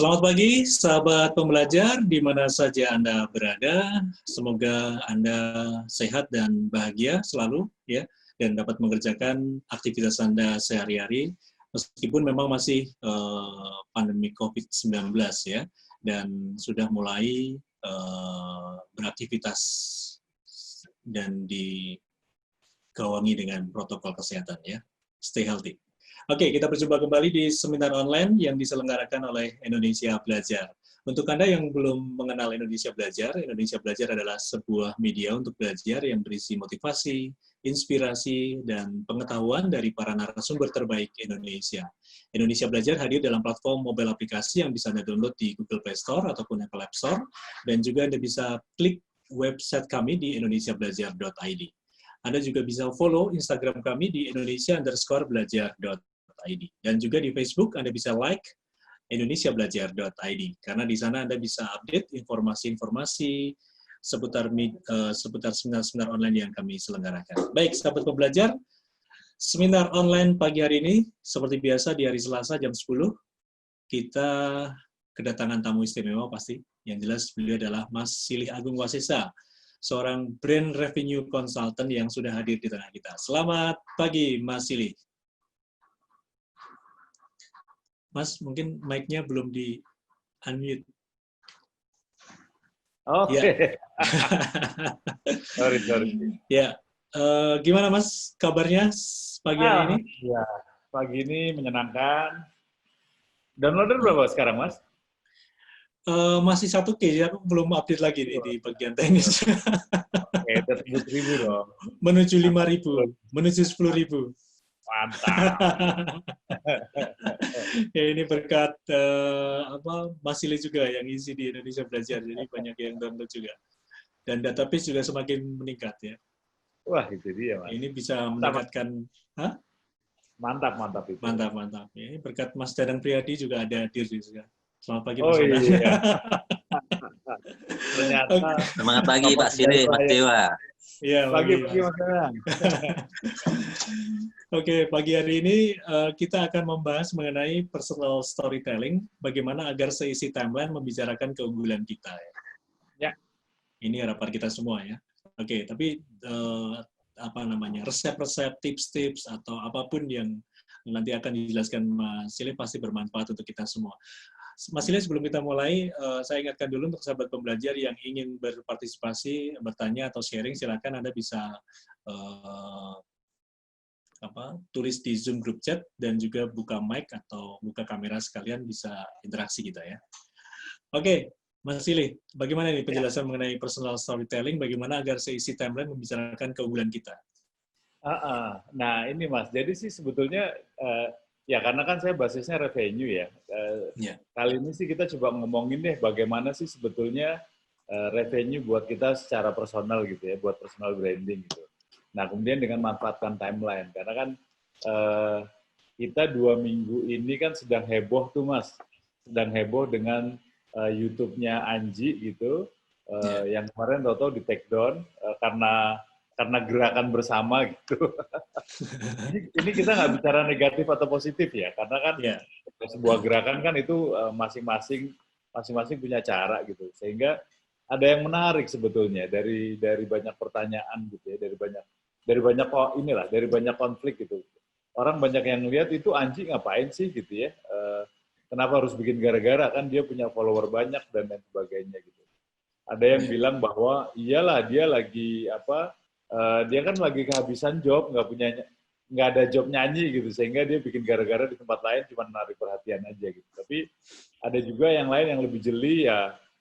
Selamat pagi, sahabat pembelajar, di mana saja Anda berada. Semoga Anda sehat dan bahagia selalu, ya, dan dapat mengerjakan aktivitas Anda sehari-hari, meskipun memang masih pandemi COVID-19, ya, dan sudah mulai beraktivitas dan digawangi dengan protokol kesehatan, ya. Stay healthy. Oke, kita berjumpa kembali di seminar online yang diselenggarakan oleh Indonesia Belajar. Untuk Anda yang belum mengenal Indonesia Belajar adalah sebuah media untuk belajar yang berisi motivasi, inspirasi, dan pengetahuan dari para narasumber terbaik Indonesia. Indonesia Belajar hadir dalam platform mobile aplikasi yang bisa Anda download di Google Play Store ataupun Apple App Store, dan juga Anda bisa klik website kami di indonesiabelajar.id. Anda juga bisa follow Instagram kami di indonesia_belajar.id. Dan juga di Facebook Anda bisa like indonesiabelajar.id, karena di sana Anda bisa update informasi-informasi seputar seminar-seminar online yang kami selenggarakan. Baik, sahabat pembelajar, seminar online pagi hari ini, seperti biasa di hari Selasa jam 10, kita kedatangan tamu istimewa pasti. Yang jelas beliau adalah Mas Silih Agung Wasesa, seorang brand revenue consultant yang sudah hadir di tengah kita. Selamat pagi, Mas Silih. Mas, mungkin mic-nya belum di-unmute. Oke. Ya. Sorry. Ya, gimana Mas kabarnya pagi hari ini? Ya, pagi ini menyenangkan. Downloader berapa sekarang, Mas? Masih 1K, ya, aku belum update lagi di bagian teknis. Oke, udah 7.000 dong. Menuju 5.000, menuju 10.000. Mantap. Ya, ini berkat Mas Silih juga yang isi di Indonesia Belajar, jadi banyak yang download juga. Dan database juga semakin meningkat, ya. Wah, itu dia, Mas. Ini bisa meningkatkan. Mantap itu. Mantap. Ya, ini berkat Mas Danang Priyadi juga ada hadir juga. Selamat pagi, Mas Oh Danang. iya. Ternyata. Semangat pagi, Pak Silih, Mas Dewa. Iya, pagi Mas Danang. Oke, pagi hari ini kita akan membahas mengenai personal storytelling, bagaimana agar seisi timeline membicarakan keunggulan kita. Ya. Ini harapan kita semua, ya. Oke, tapi resep-resep, tips-tips atau apapun yang nanti akan dijelaskan Mas Silih pasti bermanfaat untuk kita semua. Mas Silih, sebelum kita mulai, saya ingatkan dulu untuk sahabat pembelajar yang ingin berpartisipasi, bertanya atau sharing, silakan Anda bisa tulis di Zoom group chat dan juga buka mic atau buka kamera sekalian, bisa interaksi kita, ya. Oke, Mas Silih, bagaimana nih penjelasan mengenai personal storytelling, bagaimana agar seisi timeline membicarakan keunggulan kita? Nah, ini Mas, jadi sih sebetulnya ya karena kan saya basisnya revenue ya. Kali ini sih kita coba ngomongin deh bagaimana sih sebetulnya revenue buat kita secara personal gitu ya, buat personal branding gitu. Nah, kemudian dengan manfaatkan timeline, karena kan kita 2 minggu ini kan sedang heboh tuh Mas, sedang heboh dengan YouTube-nya Anji gitu, yang kemarin tahu-tahu di take down karena gerakan bersama gitu. Ini kita nggak bicara negatif atau positif ya, karena kan sebuah gerakan kan itu masing-masing punya cara gitu, sehingga ada yang menarik sebetulnya dari banyak pertanyaan gitu ya, dari banyak konflik gitu. Orang banyak yang lihat itu Anji ngapain sih gitu ya, kenapa harus bikin gara-gara, kan dia punya follower banyak dan lain sebagainya gitu. Ada yang bilang bahwa iyalah dia lagi dia kan lagi kehabisan job, nggak ada job nyanyi gitu, sehingga dia bikin gara-gara di tempat lain cuma menarik perhatian aja gitu. Tapi ada juga yang lain yang lebih jeli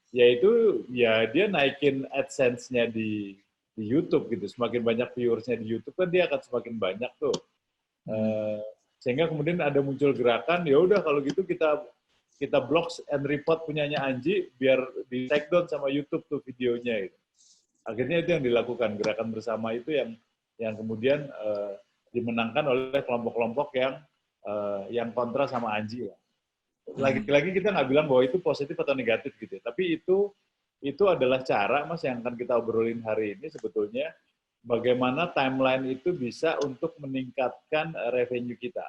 yaitu dia naikin AdSense-nya di YouTube gitu. Semakin banyak viewersnya di YouTube kan dia akan semakin banyak tuh. Sehingga kemudian ada muncul gerakan, ya udah kalau gitu kita block and report punyanya Anji biar di take down sama YouTube tuh videonya gitu. Akhirnya itu yang dilakukan, gerakan bersama itu yang kemudian dimenangkan oleh kelompok-kelompok yang kontra sama Anji. Lagi-lagi kita nggak bilang bahwa itu positif atau negatif gitu, tapi itu adalah cara Mas yang akan kita obrolin hari ini sebetulnya, bagaimana timeline itu bisa untuk meningkatkan revenue kita,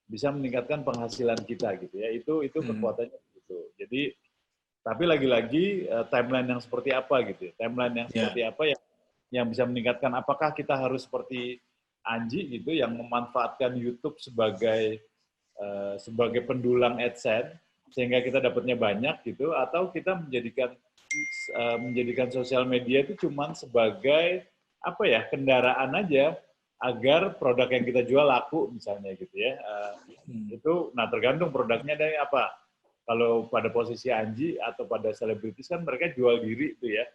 bisa meningkatkan penghasilan kita gitu ya, itu kekuatannya gitu. Jadi, tapi lagi-lagi timeline yang seperti apa gitu ya. Timeline yang seperti apa yang bisa meningkatkan, apakah kita harus seperti Anji gitu yang memanfaatkan YouTube sebagai sebagai pendulang AdSense sehingga kita dapatnya banyak gitu, atau kita menjadikan sosial media itu cuman sebagai apa ya, kendaraan aja agar produk yang kita jual laku misalnya gitu ya. Itu nah tergantung produknya dari apa. Kalau pada posisi Anji atau pada selebritis kan mereka jual diri itu ya.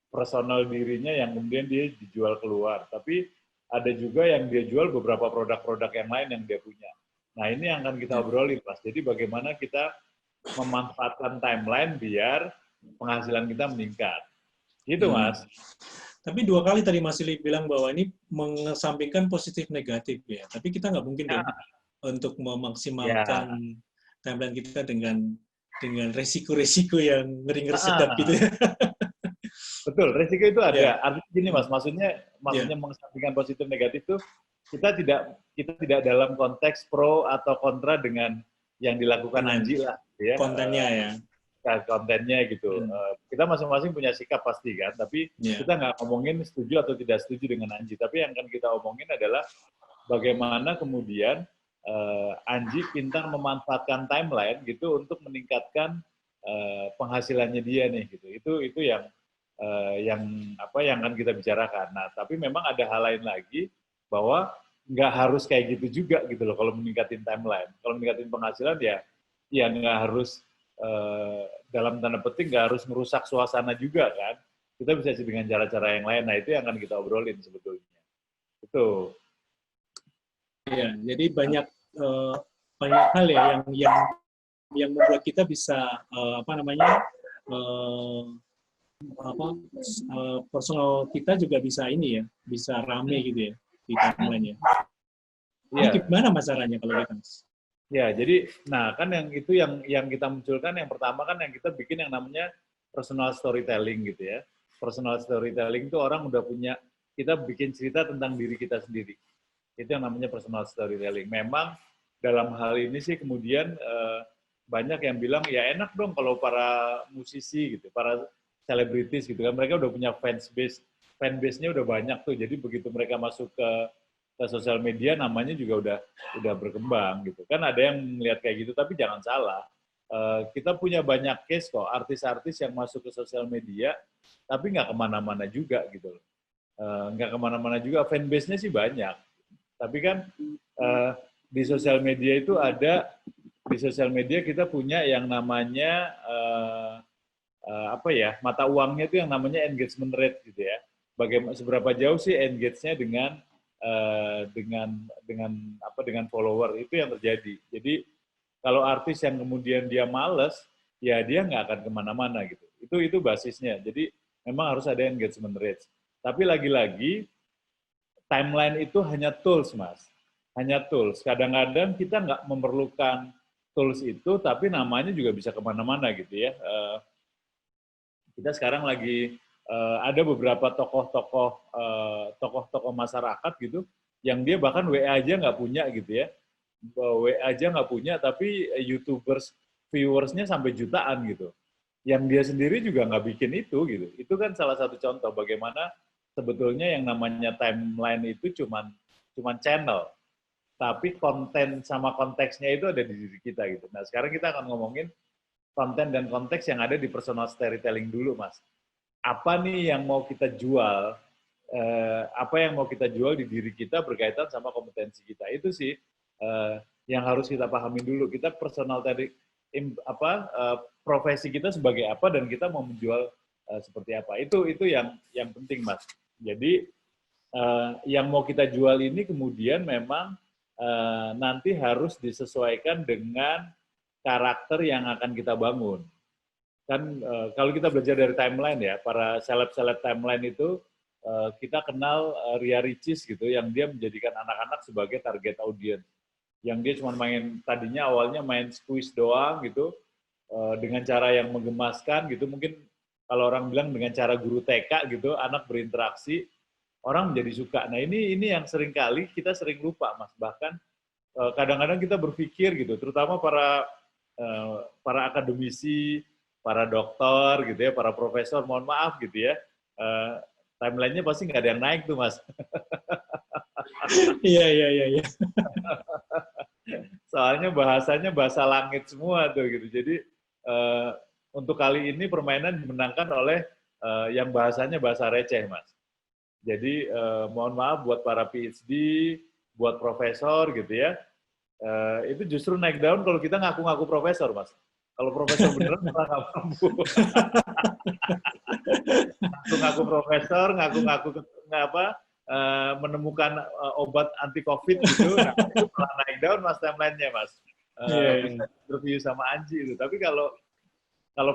Personal dirinya yang kemudian dia dijual keluar. Tapi ada juga yang dia jual beberapa produk-produk yang lain yang dia punya. Nah, ini yang akan kita obrolin, Mas. Jadi bagaimana kita memanfaatkan timeline biar penghasilan kita meningkat. Gitu, Mas. Tapi 2 kali tadi Mas Ili bilang bahwa ini mengesampingkan positif negatif ya. Tapi kita nggak mungkin dong untuk memaksimalkan timeline kita dengan resiko-resiko yang ngeri-ngeri sedap gitu ya. Betul, resiko itu ada. Artinya gini Mas, maksudnya mengesampingkan positif negatif itu kita tidak dalam konteks pro atau kontra dengan yang dilakukan Anji lah, ya. Kontennya ya. Kontennya gitu. Kita masing-masing punya sikap pasti kan, tapi kita nggak ngomongin setuju atau tidak setuju dengan Anji. Tapi yang akan kita omongin adalah bagaimana kemudian Anji pintar memanfaatkan timeline gitu untuk meningkatkan penghasilannya dia nih gitu. Itu yang akan kita bicarakan. Nah, tapi memang ada hal lain lagi bahwa nggak harus kayak gitu juga gitu loh kalau meningkatin timeline. Kalau meningkatin penghasilan ya nggak harus dalam tanda petik nggak harus merusak suasana juga kan. Kita bisa sih dengan cara-cara yang lain. Nah, itu yang akan kita obrolin sebetulnya. Itu. Ya, jadi banyak hal ya yang membuat kita bisa personal kita juga bisa ini ya, bisa rame gitu ya di timeline-nya. Ini gimana Mas caranya kalau kita? Ya, jadi nah kan yang itu yang kita munculkan yang pertama kan yang kita bikin yang namanya personal storytelling gitu ya. Personal storytelling itu orang udah punya, kita bikin cerita tentang diri kita sendiri. Itu yang namanya personal storytelling. Memang dalam hal ini sih kemudian banyak yang bilang ya enak dong kalau para musisi gitu, para selebritis gitu kan, mereka udah punya fanbase-nya udah banyak tuh, jadi begitu mereka masuk ke sosial media namanya juga udah berkembang gitu kan. Ada yang melihat kayak gitu, tapi jangan salah, kita punya banyak case kok artis-artis yang masuk ke sosial media tapi nggak kemana-mana juga gitu loh, nggak kemana-mana juga, fanbase-nya sih banyak, tapi kan di sosial media itu ada, di sosial media kita punya yang namanya mata uangnya itu yang namanya engagement rate gitu ya. Bagaimana seberapa jauh sih engage-nya dengan follower, itu yang terjadi. Jadi kalau artis yang kemudian dia males, ya dia nggak akan kemana-mana gitu. Itu basisnya. Jadi memang harus ada engagement rate. Tapi lagi-lagi timeline itu hanya tools, Mas. Hanya tools. Kadang-kadang kita nggak memerlukan tools itu, tapi namanya juga bisa kemana-mana gitu ya. Kita sekarang lagi ada beberapa tokoh-tokoh masyarakat gitu, yang dia bahkan WA aja nggak punya gitu ya, WA aja nggak punya, tapi YouTubers viewersnya sampai jutaan gitu. Yang dia sendiri juga nggak bikin itu gitu. Itu kan salah satu contoh bagaimana sebetulnya yang namanya timeline itu cuman channel, tapi konten sama konteksnya itu ada di diri kita gitu. Nah sekarang kita akan ngomongin konten dan konteks yang ada di personal storytelling dulu, Mas. Apa nih yang mau kita jual? Apa yang mau kita jual di diri kita berkaitan sama kompetensi kita? Itu sih yang harus kita pahami dulu. Kita personal tadi profesi kita sebagai apa dan kita mau menjual seperti apa. Itu yang penting, Mas. Jadi yang mau kita jual ini kemudian memang nanti harus disesuaikan dengan karakter yang akan kita bangun. Kan kalau kita belajar dari timeline ya, para seleb-seleb timeline itu kita kenal Ria Ricis gitu, yang dia menjadikan anak-anak sebagai target audience. Yang dia cuma tadinya awalnya main squeeze doang gitu, dengan cara yang menggemaskan gitu, mungkin kalau orang bilang dengan cara guru TK gitu, anak berinteraksi, orang menjadi suka. Nah ini yang seringkali kita sering lupa, Mas. Bahkan kadang-kadang kita berpikir gitu, terutama para para akademisi, para dokter gitu ya, para profesor, mohon maaf gitu ya, timeline-nya pasti nggak ada yang naik tuh Mas. Iya. Soalnya bahasanya bahasa langit semua tuh gitu. Jadi untuk kali ini permainan dimenangkan oleh yang bahasanya bahasa receh, Mas. Jadi mohon maaf buat para PhD, buat profesor gitu ya. Itu justru naik daun kalau kita ngaku-ngaku profesor, Mas. Kalau profesor beneran malah nggak mampu. Ngaku-ngaku profesor, ngaku-ngaku menemukan obat anti COVID gitu, nah, itu malah naik daun Mas timeline-nya, Mas. Bisa interview sama Anji itu. Tapi kalau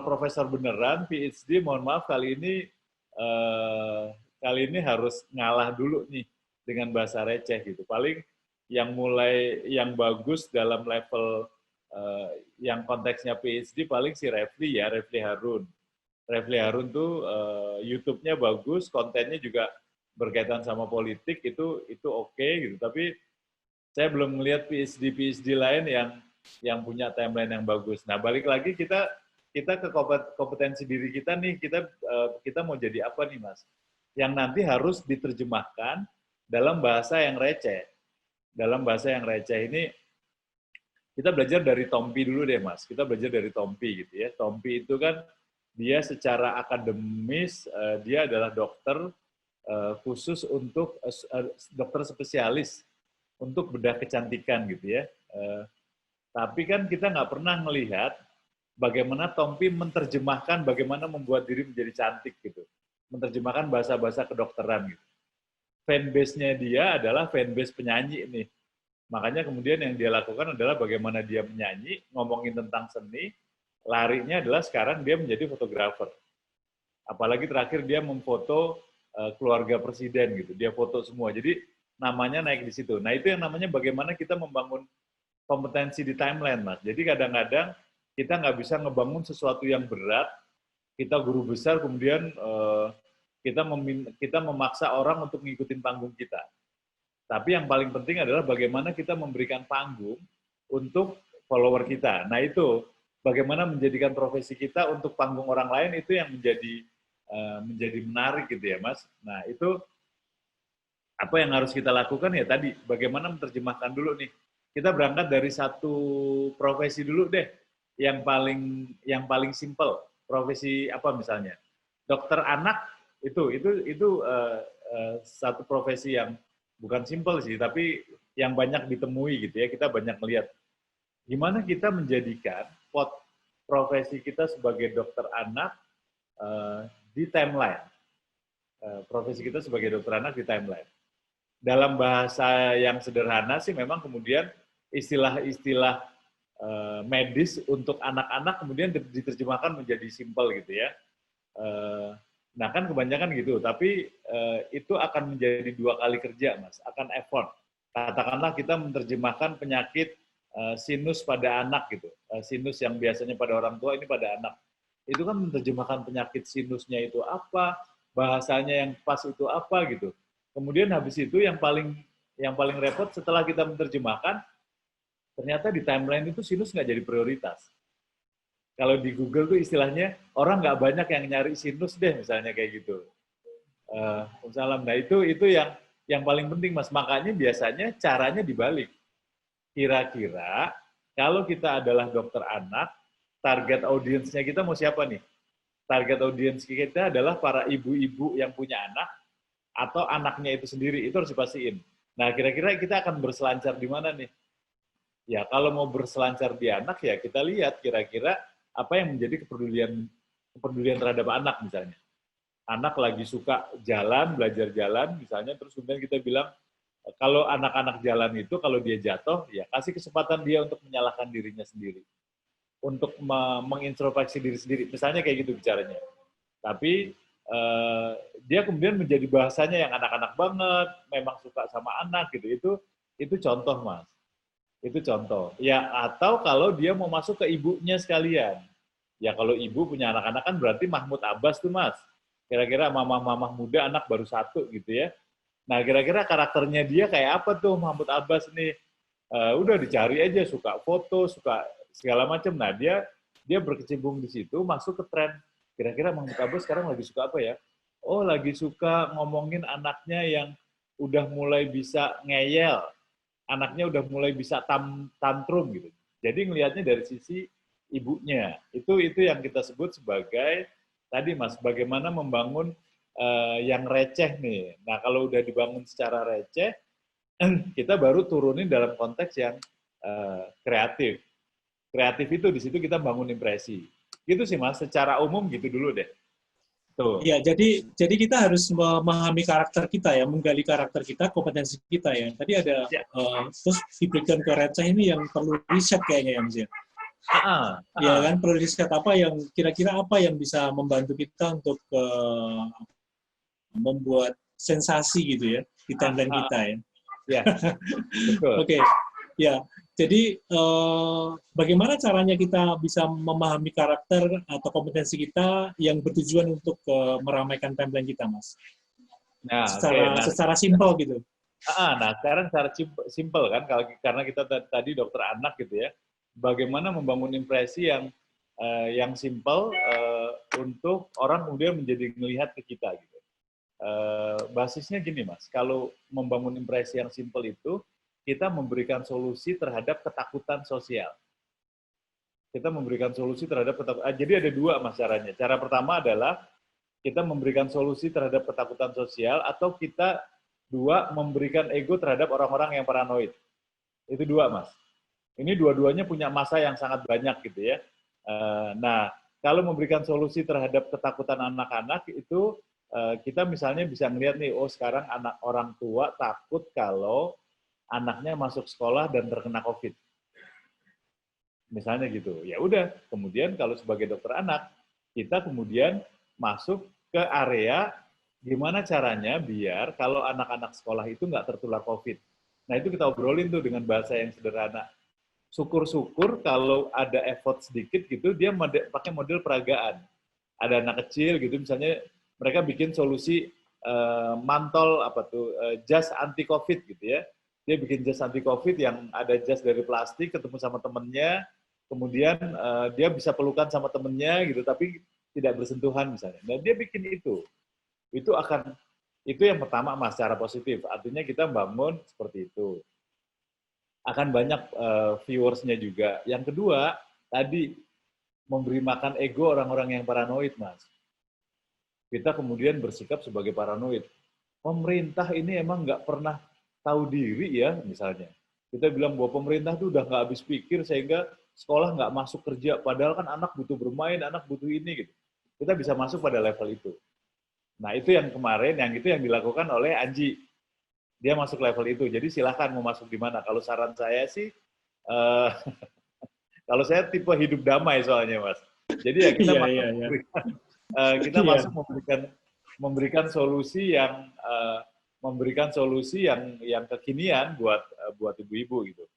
profesor beneran, PhD, mohon maaf kali ini harus ngalah dulu nih dengan bahasa receh gitu. Paling yang bagus dalam level yang konteksnya PhD paling si Refli Harun. Refli Harun tuh YouTube-nya bagus, kontennya juga berkaitan sama politik, itu oke gitu. Tapi saya belum melihat PhD lain yang punya timeline yang bagus. Nah, balik lagi kita ke kompetensi diri kita nih, kita mau jadi apa nih, Mas? Yang nanti harus diterjemahkan dalam bahasa yang receh. Dalam bahasa yang receh ini, kita belajar dari Tompi dulu deh, Mas. Kita belajar dari Tompi gitu ya. Tompi itu kan dia secara akademis, dia adalah dokter khusus untuk dokter spesialis untuk bedah kecantikan gitu ya. Tapi kan kita nggak pernah melihat bagaimana Tompi menerjemahkan bagaimana membuat diri menjadi cantik gitu. Menerjemahkan bahasa-bahasa kedokteran gitu. Fanbase-nya dia adalah fanbase penyanyi nih. Makanya kemudian yang dia lakukan adalah bagaimana dia menyanyi, ngomongin tentang seni, larinya adalah sekarang dia menjadi fotografer. Apalagi terakhir dia memfoto keluarga presiden gitu, dia foto semua. Jadi namanya naik di situ. Nah itu yang namanya bagaimana kita membangun kompetensi di timeline, Mas. Jadi kadang-kadang kita nggak bisa ngebangun sesuatu yang berat, kita guru besar kemudian kita memaksa orang untuk ngikutin panggung kita. Tapi yang paling penting adalah bagaimana kita memberikan panggung untuk follower kita. Nah itu bagaimana menjadikan profesi kita untuk panggung orang lain, itu yang menjadi menarik gitu ya, Mas. Nah itu apa yang harus kita lakukan ya tadi, bagaimana menerjemahkan dulu nih. Kita berangkat dari satu profesi dulu deh, yang paling simpel. Profesi apa misalnya? Dokter anak itu satu profesi yang bukan simpel sih, tapi yang banyak ditemui gitu ya. Kita banyak melihat gimana kita menjadikan profesi kita sebagai dokter anak di timeline. Profesi kita sebagai dokter anak di timeline. Dalam bahasa yang sederhana sih memang kemudian istilah-istilah medis untuk anak-anak kemudian diterjemahkan menjadi simpel gitu ya. Nah kan kebanyakan gitu, tapi itu akan menjadi 2 kali kerja, Mas, akan effort. Katakanlah kita menerjemahkan penyakit sinus pada anak gitu, sinus yang biasanya pada orang tua ini pada anak. Itu kan menerjemahkan penyakit sinusnya itu apa, bahasanya yang pas itu apa gitu. Kemudian habis itu yang paling repot setelah kita menerjemahkan, ternyata di timeline itu sinus nggak jadi prioritas. Kalau di Google tuh istilahnya orang nggak banyak yang nyari sinus deh, misalnya kayak gitu. Nah itu yang paling penting, Mas. Makanya biasanya caranya dibalik. Kira-kira kalau kita adalah dokter anak, target audiensnya kita mau siapa nih? Target audiens kita adalah para ibu-ibu yang punya anak atau anaknya itu sendiri, itu harus dipastiin. Nah, kira-kira kita akan berselancar di mana nih? Ya, kalau mau berselancar di anak ya kita lihat kira-kira apa yang menjadi kepedulian terhadap anak misalnya. Anak lagi suka jalan, belajar jalan misalnya, terus kemudian kita bilang kalau anak-anak jalan itu kalau dia jatuh, ya kasih kesempatan dia untuk menyalahkan dirinya sendiri. Untuk mengintrospeksi diri sendiri, misalnya kayak gitu bicaranya. Tapi dia kemudian menjadi bahasanya yang anak-anak banget, memang suka sama anak gitu. Itu contoh, Mas. Itu contoh. Ya atau kalau dia mau masuk ke ibunya sekalian. Ya kalau ibu punya anak-anak kan berarti Mahmud Abbas tuh, Mas. Kira-kira mamah-mamah muda anak baru 1 gitu ya. Nah kira-kira karakternya dia kayak apa tuh Mahmud Abbas nih? Udah dicari aja, suka foto, suka segala macam. Nah, dia berkecimpung di situ, masuk ke tren. Kira-kira Mang Mutabo sekarang lagi suka apa ya? Oh, lagi suka ngomongin anaknya yang udah mulai bisa ngeyel, anaknya udah mulai bisa tantrum gitu. Jadi ngelihatnya dari sisi ibunya. Itu yang kita sebut sebagai tadi Mas, bagaimana membangun yang receh nih. Nah, kalau udah dibangun secara receh, kita baru turunin dalam konteks yang kreatif. Kreatif itu di situ kita bangun impresi. Gitu sih Mas, secara umum gitu dulu deh. Tuh. Ya, jadi kita harus memahami karakter kita ya, menggali karakter kita, kompetensi kita ya. Tadi ada Ya. Terus diberikan ke receh ini yang perlu riset kayaknya ya Mas ya. Ya kan, perlu riset apa yang kira-kira apa yang bisa membantu kita untuk membuat sensasi gitu ya di timeline kita ya. Ya, betul. Oke, ya. Jadi bagaimana caranya kita bisa memahami karakter atau kompetensi kita yang bertujuan untuk meramaikan timeline kita, Mas? Nah, secara simpel gitu. Nah, sekarang secara simpel kan, karena kita tadi dokter anak gitu ya, bagaimana membangun impresi yang simpel untuk orang kemudian menjadi melihat ke kita gitu. Basisnya gini Mas, kalau membangun impresi yang simpel itu, kita memberikan solusi terhadap ketakutan sosial. Kita memberikan solusi terhadap ketakutan. Jadi ada dua Mas caranya. Cara pertama adalah kita memberikan solusi terhadap ketakutan sosial, atau kita memberikan ego terhadap orang-orang yang paranoid. Itu dua Mas. Ini dua-duanya punya masa yang sangat banyak gitu ya. Nah, kalau memberikan solusi terhadap ketakutan anak-anak itu, kita misalnya bisa melihat nih, oh sekarang anak orang tua takut kalau anaknya masuk sekolah dan terkena COVID. Misalnya gitu. Ya udah, kemudian kalau sebagai dokter anak, kita kemudian masuk ke area gimana caranya biar kalau anak-anak sekolah itu nggak tertular COVID. Nah, itu kita obrolin tuh dengan bahasa yang sederhana. Syukur-syukur kalau ada effort sedikit gitu, dia pakai model peragaan. Ada anak kecil gitu, misalnya mereka bikin solusi mantol jas anti COVID gitu ya. Dia bikin jas anti COVID yang ada jas dari plastik, ketemu sama temennya, kemudian dia bisa pelukan sama temennya gitu, tapi tidak bersentuhan misalnya. Nah, dia bikin itu yang pertama Mas, secara positif. Artinya kita bangun seperti itu. Akan banyak viewers-nya juga. Yang kedua, tadi memberi makan ego orang-orang yang paranoid Mas. Kita kemudian bersikap sebagai paranoid. Pemerintah ini emang nggak pernah tahu diri ya, misalnya. Kita bilang bahwa pemerintah itu udah nggak habis pikir sehingga sekolah nggak masuk kerja, padahal kan anak butuh bermain, anak butuh ini gitu. Kita bisa masuk pada level itu. Nah, itu yang kemarin, yang dilakukan oleh Anji. Dia masuk level itu. Jadi silahkan mau masuk di mana. Kalau saran saya sih, kalau saya tipe hidup damai soalnya Mas. Jadi ya kita kita masuk memberikan solusi yang kekinian buat ibu-ibu gitu.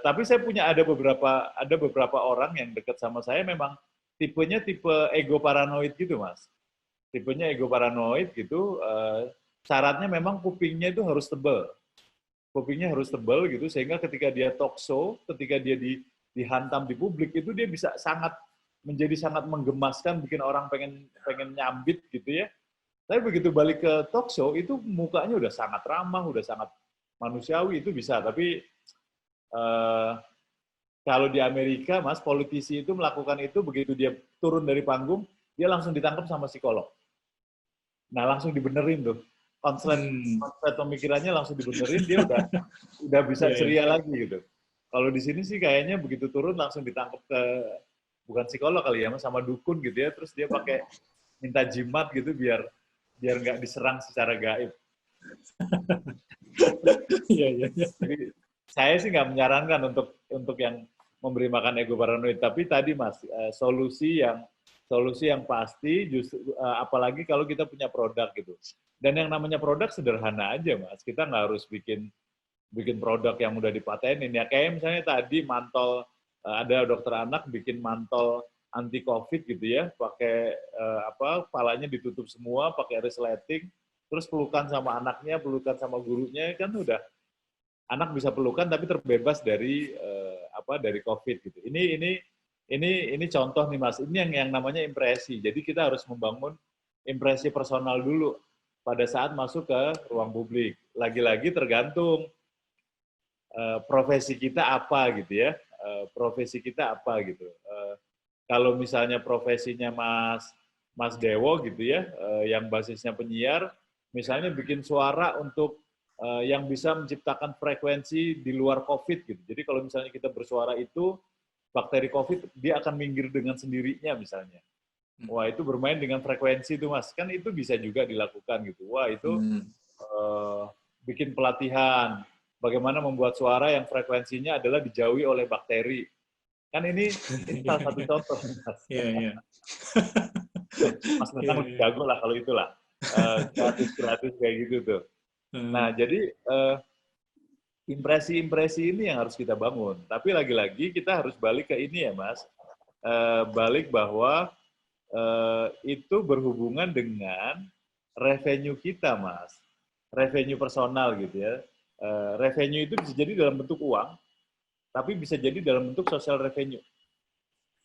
Tapi saya punya ada beberapa orang yang dekat sama saya memang tipenya tipe ego paranoid gitu Mas. Tipenya ego paranoid gitu. Syaratnya memang kupingnya itu harus tebal. Kupingnya harus tebal gitu sehingga ketika dia talk show, ketika dia dihantam di publik itu dia bisa menjadi sangat menggemaskan, bikin orang pengen nyambit gitu ya. Tapi begitu balik ke talk show, itu mukanya udah sangat ramah, udah sangat manusiawi, itu bisa. Tapi kalau di Amerika, Mas, politisi itu melakukan itu, begitu dia turun dari panggung, dia langsung ditangkap sama psikolog. Nah, langsung dibenerin tuh. Konslet pemikirannya langsung dibenerin, dia udah bisa ceria lagi gitu. Kalau di sini sih kayaknya begitu turun langsung ditangkap bukan psikolog kali ya, sama dukun gitu ya, terus dia pakai minta jimat gitu biar nggak diserang secara gaib. Jadi saya sih nggak menyarankan untuk yang memberi makan ego paranoid, tapi tadi Mas, solusi yang pasti justru apalagi kalau kita punya produk gitu. Dan yang namanya produk sederhana aja Mas, kita nggak harus bikin produk yang udah dipatenin ya. Kayak misalnya tadi mantol, ada dokter anak bikin mantol anti COVID gitu ya, pakai kepalanya ditutup semua, pakai resleting, terus pelukan sama anaknya, pelukan sama gurunya, kan udah anak bisa pelukan tapi terbebas dari dari COVID gitu. Ini contoh nih Mas. Ini yang namanya impresi. Jadi kita harus membangun impresi personal dulu pada saat masuk ke ruang publik. Lagi-lagi tergantung profesi kita apa gitu ya. Profesi kita apa gitu. Kalau misalnya profesinya Mas Dewo gitu ya, yang basisnya penyiar, misalnya bikin suara untuk yang bisa menciptakan frekuensi di luar COVID gitu. Jadi kalau misalnya kita bersuara itu, bakteri COVID dia akan minggir dengan sendirinya misalnya. Wah itu bermain dengan frekuensi itu Mas, kan itu bisa juga dilakukan gitu. Wah itu bikin pelatihan, bagaimana membuat suara yang frekuensinya adalah dijauhi oleh bakteri. Kan ini salah satu contoh Mas. Iya. Mas Nathan lebih jago lah kalau itulah. Gratis kayak gitu tuh. Nah jadi impresi-impresi ini yang harus kita bangun. Tapi lagi-lagi kita harus balik ke ini ya Mas. Balik bahwa itu berhubungan dengan revenue kita Mas. Revenue personal gitu ya. Revenue itu bisa jadi dalam bentuk uang, tapi bisa jadi dalam bentuk social revenue.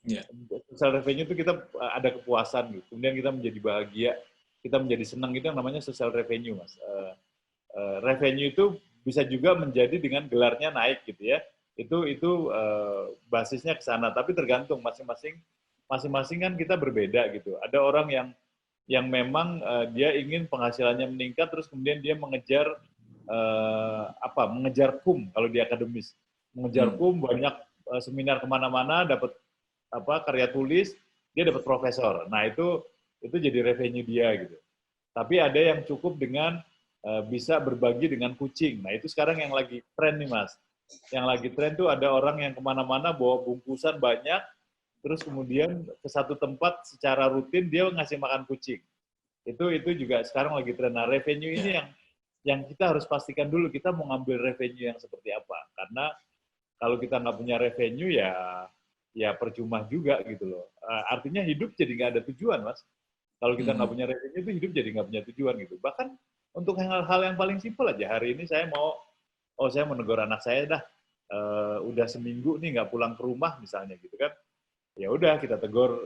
Yeah. Social revenue itu kita ada kepuasan gitu. Kemudian kita menjadi bahagia, kita menjadi senang, itu yang namanya social revenue Mas. Revenue itu bisa juga menjadi dengan gelarnya naik gitu ya. Itu basisnya ke sana, tapi tergantung masing-masing kan kita berbeda gitu. Ada orang yang memang dia ingin penghasilannya meningkat, terus kemudian dia mengejar KUM kalau di akademis. Mengejar KUM, banyak seminar kemana-mana, dapat karya tulis, dia dapat profesor. Nah itu jadi revenue dia gitu. Tapi ada yang cukup dengan bisa berbagi dengan kucing. Nah itu sekarang yang lagi tren nih Mas. Yang lagi tren tuh ada orang yang kemana-mana bawa bungkusan banyak, terus kemudian ke satu tempat secara rutin dia ngasih makan kucing. Itu juga sekarang lagi tren. Nah revenue ini yang kita harus pastikan dulu, kita mau ngambil revenue yang seperti apa. Karena kalau kita nggak punya revenue ya percuma juga gitu loh. Artinya hidup jadi nggak ada tujuan Mas. Kalau kita nggak punya revenue itu hidup jadi nggak punya tujuan gitu. Bahkan untuk hal-hal yang paling simpel aja, hari ini saya mau menegur anak saya dah, udah seminggu nih nggak pulang ke rumah misalnya gitu kan. Ya udah kita tegur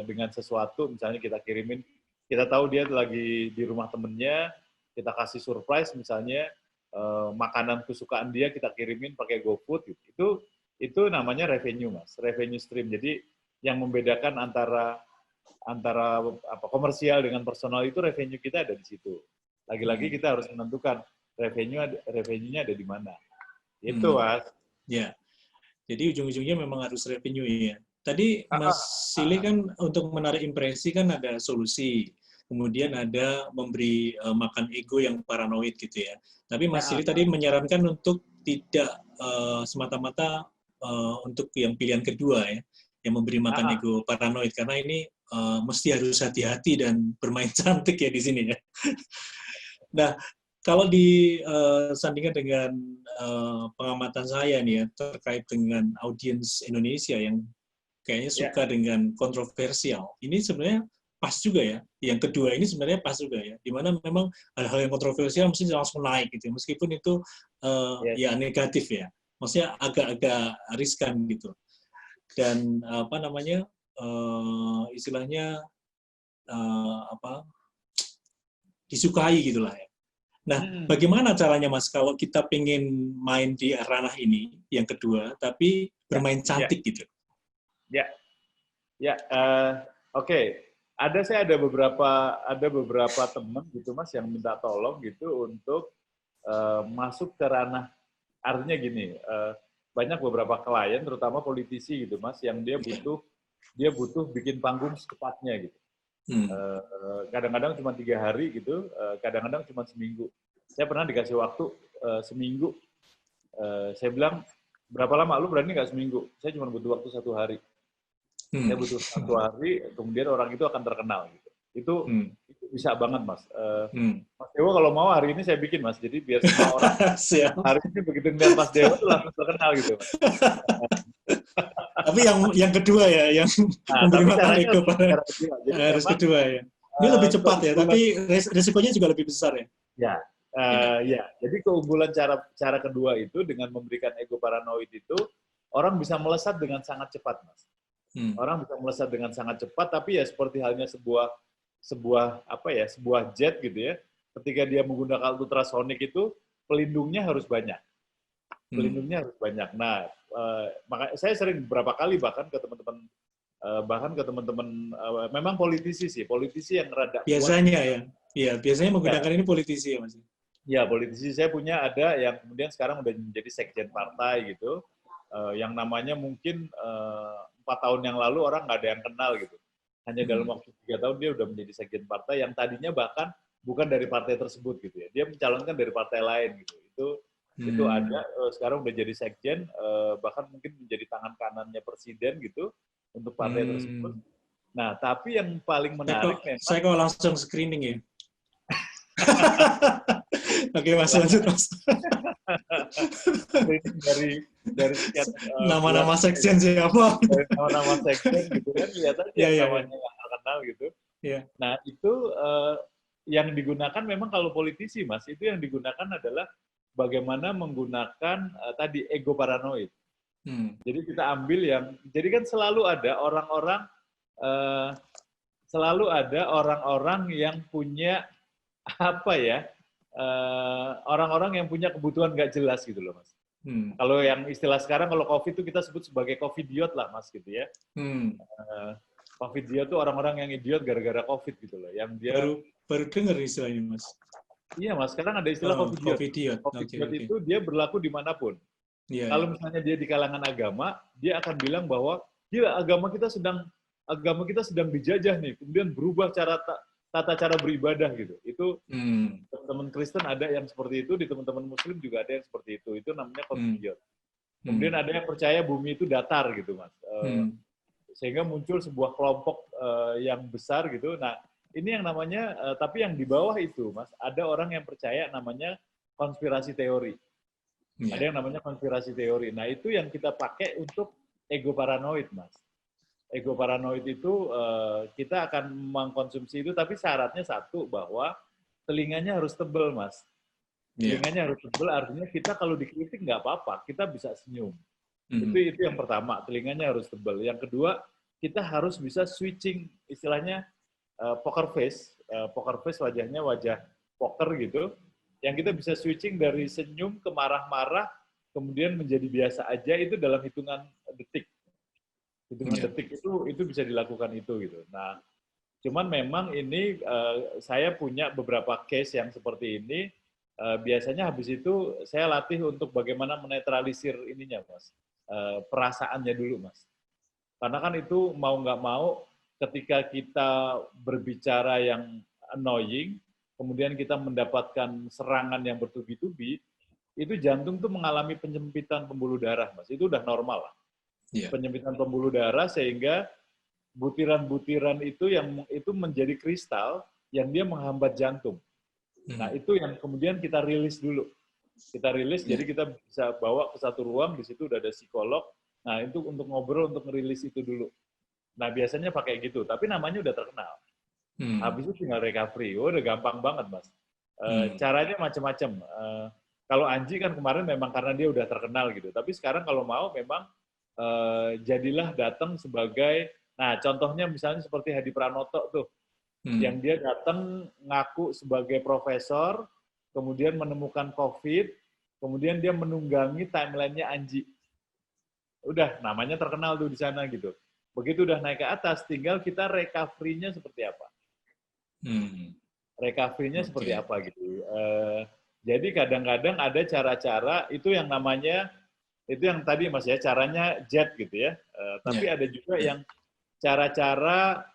dengan sesuatu, misalnya kita kirimin, kita tahu dia lagi di rumah temennya, kita kasih surprise misalnya makanan kesukaan dia kita kirimin pakai GoFood gitu. Itu namanya revenue Mas, revenue stream. Jadi yang membedakan antara komersial dengan personal itu revenue kita ada di situ. Lagi-lagi kita harus menentukan revenue-nya ada di mana. Itu Mas. Ya. Jadi ujung-ujungnya memang harus revenue ya. Tadi Mas Sili kan untuk menarik impresi kan ada solusi. Kemudian ada memberi makan ego yang paranoid gitu ya. Tapi Mas Sili tadi menyarankan untuk tidak semata-mata untuk yang pilihan kedua ya, yang memberi makan ego paranoid, karena ini mesti harus hati-hati dan bermain cantik ya di sini ya. Nah, kalau disandingkan dengan pengamatan saya nih ya, terkait dengan audiens Indonesia yang kayaknya suka dengan kontroversial, ini sebenarnya pas juga ya. Yang kedua ini sebenarnya pas juga ya, dimana memang hal-hal yang kontroversial mesti langsung naik gitu, meskipun itu ya negatif ya, maksudnya agak-agak riskan gitu. Dan istilahnya disukai gitulah ya. Nah, bagaimana caranya Mas kalau kita pengen main di ranah ini yang kedua, tapi bermain cantik gitu? Oke. Saya ada beberapa teman gitu Mas yang minta tolong gitu untuk masuk ke ranah. Artinya gini, banyak beberapa klien terutama politisi gitu Mas yang dia butuh bikin panggung secepatnya gitu. Kadang-kadang cuma 3 hari gitu, kadang-kadang cuma seminggu. Saya pernah dikasih waktu seminggu. Saya bilang, berapa lama? Lu berani nggak seminggu? Saya cuma butuh waktu 1 hari. Saya butuh 1 hari, kemudian orang itu akan terkenal. Gitu. Itu bisa banget, Mas. Mas Dewo kalau mau hari ini saya bikin, Mas. Jadi biar semua orang hari ini begitu ngeliat Mas Dewo itu langsung terkenal gitu, Mas. Tapi yang kedua ya, yang memberi makan ego harus kedua ya. Ini lebih cepat ya, tapi risikonya juga lebih besar ya. Ya. Jadi keunggulan cara kedua itu dengan memberikan ego paranoid itu orang bisa melesat dengan sangat cepat, Mas. Hmm. Orang bisa melesat dengan sangat cepat, tapi ya seperti halnya sebuah jet gitu ya. Ketika dia menggunakan ultrasonik itu pelindungnya harus banyak. Pelindungnya harus banyak. Nah, makanya saya sering beberapa kali bahkan ke teman-teman memang politisi yang rada biasanya kuat. ya. Iya, biasanya menggunakan ini politisi ya, Mas. Ya, politisi saya punya ada yang kemudian sekarang udah menjadi sekjen partai gitu. Yang namanya mungkin 4 tahun yang lalu orang nggak ada yang kenal gitu. Hanya dalam waktu 3 tahun dia udah menjadi sekjen partai yang tadinya bahkan bukan dari partai tersebut gitu ya. Dia mencalonkan dari partai lain gitu. Itu ada, sekarang udah jadi sekjen, bahkan mungkin menjadi tangan kanannya presiden gitu untuk partai tersebut. Nah, tapi yang paling menarik saya kok langsung screening ya. Oke, Mas, lanjut, Mas. dari sekian nama-nama sekjen siapa? Dari nama-nama sekjen gitu kan kelihatan namanya nggak terkenal gitu. Yeah. Nah, itu yang digunakan memang kalau politisi, Mas, itu yang digunakan adalah bagaimana menggunakan tadi ego paranoid. Jadi kita ambil jadi kan selalu ada orang-orang yang punya orang-orang yang punya kebutuhan nggak jelas gitu loh, Mas. Kalau yang istilah sekarang kalau COVID itu kita sebut sebagai covidiot lah, Mas, gitu ya. Covidiot itu orang-orang yang idiot gara-gara COVID gitu loh, yang dia baru dengar istilahnya, Mas. Iya, Mas, sekarang ada istilah covidiot. Covidiot itu dia berlaku dimanapun. Kalau misalnya dia di kalangan agama, dia akan bilang bahwa agama kita sedang dijajah nih, kemudian berubah tata cara beribadah gitu. Itu teman-teman Kristen ada yang seperti itu, di teman-teman Muslim juga ada yang seperti itu. Itu namanya covidiot. Kemudian ada yang percaya bumi itu datar gitu, Mas. Sehingga muncul sebuah kelompok yang besar gitu. Nah, ini yang namanya, tapi yang di bawah itu, Mas, ada orang yang percaya namanya konspirasi teori. Ada yang namanya konspirasi teori. Nah, itu yang kita pakai untuk ego paranoid, Mas. Ego paranoid itu kita akan mengkonsumsi itu, tapi syaratnya satu, bahwa telinganya harus tebal, Mas. Telinganya harus tebal, artinya kita kalau dikritik nggak apa-apa, kita bisa senyum. Itu yang pertama, telinganya harus tebal. Yang kedua, kita harus bisa switching, istilahnya poker face. Poker face wajahnya wajah poker gitu, yang kita bisa switching dari senyum ke marah-marah, kemudian menjadi biasa aja, itu dalam hitungan detik. Detik itu bisa dilakukan itu gitu. Nah, cuman memang ini saya punya beberapa case yang seperti ini. Biasanya habis itu saya latih untuk bagaimana menetralisir ininya, Mas. Perasaannya dulu, Mas. Karena kan itu mau nggak mau ketika kita berbicara yang annoying, kemudian kita mendapatkan serangan yang bertubi-tubi, itu jantung tuh mengalami penyempitan pembuluh darah, Mas. Itu udah normal lah. Penyempitan pembuluh darah sehingga butiran-butiran itu menjadi kristal yang dia menghambat jantung. Nah, itu yang kemudian kita rilis dulu. Kita rilis, jadi kita bisa bawa ke satu ruang, di situ udah ada psikolog. Nah, itu untuk ngobrol, untuk ngerilis itu dulu. Nah, biasanya pakai gitu, tapi namanya udah terkenal. Habis itu tinggal recovery. Udah gampang banget, Mas. Caranya macam-macam. Kalau Anji kan kemarin memang karena dia udah terkenal gitu. Tapi sekarang kalau mau memang jadilah datang sebagai, nah contohnya misalnya seperti Hadi Pranoto tuh, yang dia datang ngaku sebagai profesor, kemudian menemukan COVID, kemudian dia menunggangi timeline-nya Anji. Udah, namanya terkenal tuh di sana gitu. Begitu udah naik ke atas, tinggal kita recovery-nya seperti apa. Recovery-nya seperti apa gitu. Jadi kadang-kadang ada cara-cara, itu yang namanya, itu yang tadi Mas ya, caranya jet gitu ya. Tapi ada juga yang cara-cara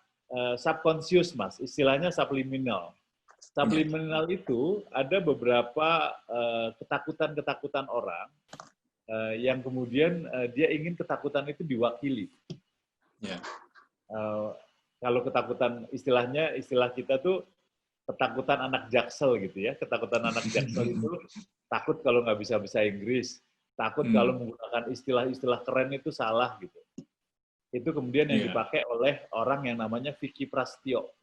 subconscious, Mas. Istilahnya subliminal. Subliminal itu ada beberapa ketakutan-ketakutan orang yang kemudian dia ingin ketakutan itu diwakili. Kalau ketakutan, istilah kita tuh ketakutan anak jaksel gitu ya. Ketakutan anak jaksel itu takut kalau nggak bisa bahasa Inggris, takut kalau menggunakan istilah-istilah keren itu salah gitu. Itu kemudian yang dipakai oleh orang yang namanya Vicky Prasetyo.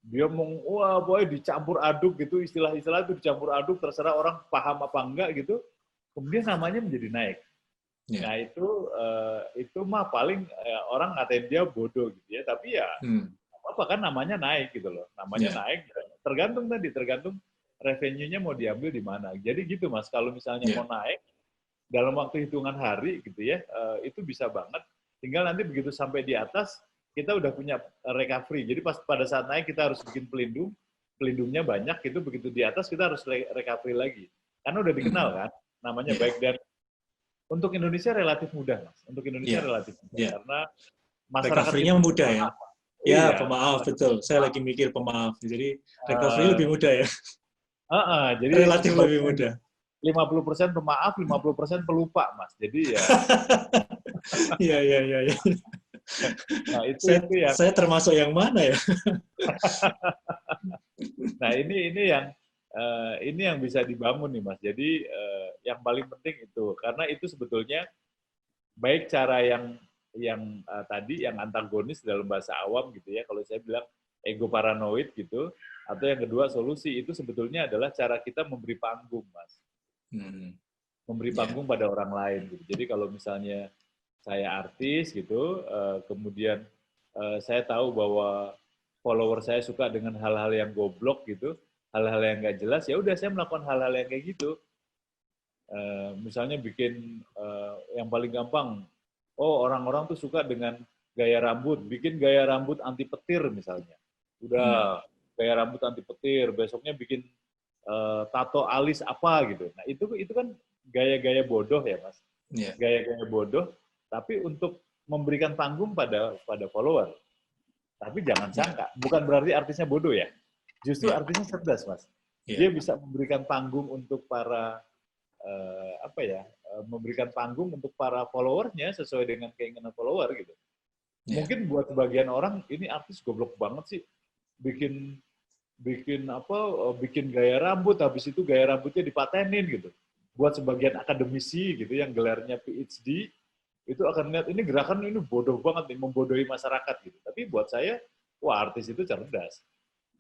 Dia wah boy dicampur aduk gitu, istilah-istilah itu dicampur aduk, terserah orang paham apa enggak gitu. Kemudian namanya menjadi naik. Ya. Nah itu mah paling orang ngatain dia bodoh gitu ya, tapi ya apa kan namanya naik gitu loh, namanya naik. Tergantung revenue-nya mau diambil di mana. Jadi gitu Mas, kalau misalnya mau naik dalam waktu hitungan hari gitu ya, itu bisa banget. Tinggal nanti begitu sampai di atas kita udah punya recovery. Jadi pada saat naik kita harus bikin pelindungnya banyak gitu. Begitu di atas kita harus recovery lagi. Karena udah dikenal kan, namanya baik. Dan untuk Indonesia relatif mudah Mas. Untuk Indonesia relatif mudah karena masyarakat recovery-nya mudah ya. Ya, iya, pemaaf, betul. Saya lagi mikir pemaaf. Jadi, recovery lebih mudah ya. Jadi relatif lebih mudah. 50% pemaaf, 50% pelupa, Mas. Jadi ya. Iya. Nah, itu yang saya termasuk yang mana ya? Nah, ini yang bisa dibangun nih, Mas. Jadi yang paling penting itu, karena itu sebetulnya baik cara yang tadi yang antagonis dalam bahasa awam gitu ya, kalau saya bilang ego paranoid gitu, atau yang kedua solusi itu sebetulnya adalah cara kita memberi panggung, Mas. Memberi panggung pada orang lain gitu. Jadi kalau misalnya saya artis gitu, kemudian saya tahu bahwa follower saya suka dengan hal-hal yang goblok gitu, hal-hal yang nggak jelas, ya udah saya melakukan hal-hal yang kayak gitu. Misalnya bikin yang paling gampang, orang-orang tuh suka dengan gaya rambut, bikin gaya rambut anti petir misalnya. Udah gaya rambut anti petir, besoknya bikin tato alis apa gitu. Nah itu kan gaya-gaya bodoh ya Mas. Gaya-gaya bodoh, tapi untuk memberikan panggung pada follower. Tapi jangan sangka, bukan berarti artisnya bodoh ya. Justru artisnya cerdas Mas. Dia bisa memberikan panggung untuk para memberikan panggung untuk para followernya sesuai dengan keinginan follower gitu. Mungkin buat sebagian orang ini artis goblok banget sih, bikin gaya rambut, habis itu gaya rambutnya dipatenin gitu. Buat sebagian akademisi gitu yang gelarnya PhD itu akan lihat ini gerakan ini bodoh banget nih, membodohi masyarakat gitu. Tapi buat saya, wah artis itu cerdas.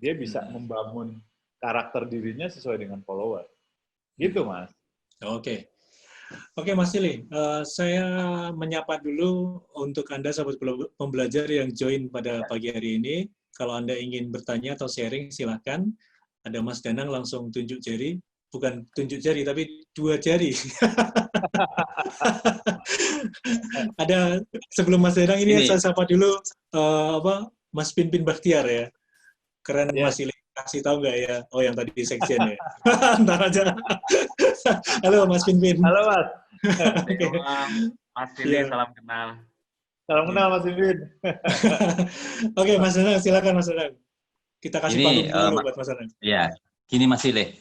Dia bisa membangun karakter dirinya sesuai dengan follower. Gitu Mas. Oke, Mas Silih, saya menyapa dulu untuk Anda sahabat pembelajar yang join pada pagi hari ini. Kalau Anda ingin bertanya atau sharing, silakan. Ada Mas Danang langsung tunjuk jari. Bukan tunjuk jari, tapi 2 jari. Ada, sebelum Mas Danang ini saya sapa dulu, Mas Pinpin Bakhtiar ya. Keren Mas Silih. Kasih tahu nggak ya? Oh, yang tadi sekjen ya. Ntar aja. Halo Mas Pinpin. Halo Mas. Mas Silih, salam kenal. Salam kenal Mas Pinpin. Oke Mas Danang, silakan Mas Danang. Kita kasih panggung dulu buat Mas Danang. Ya, gini Mas Silih.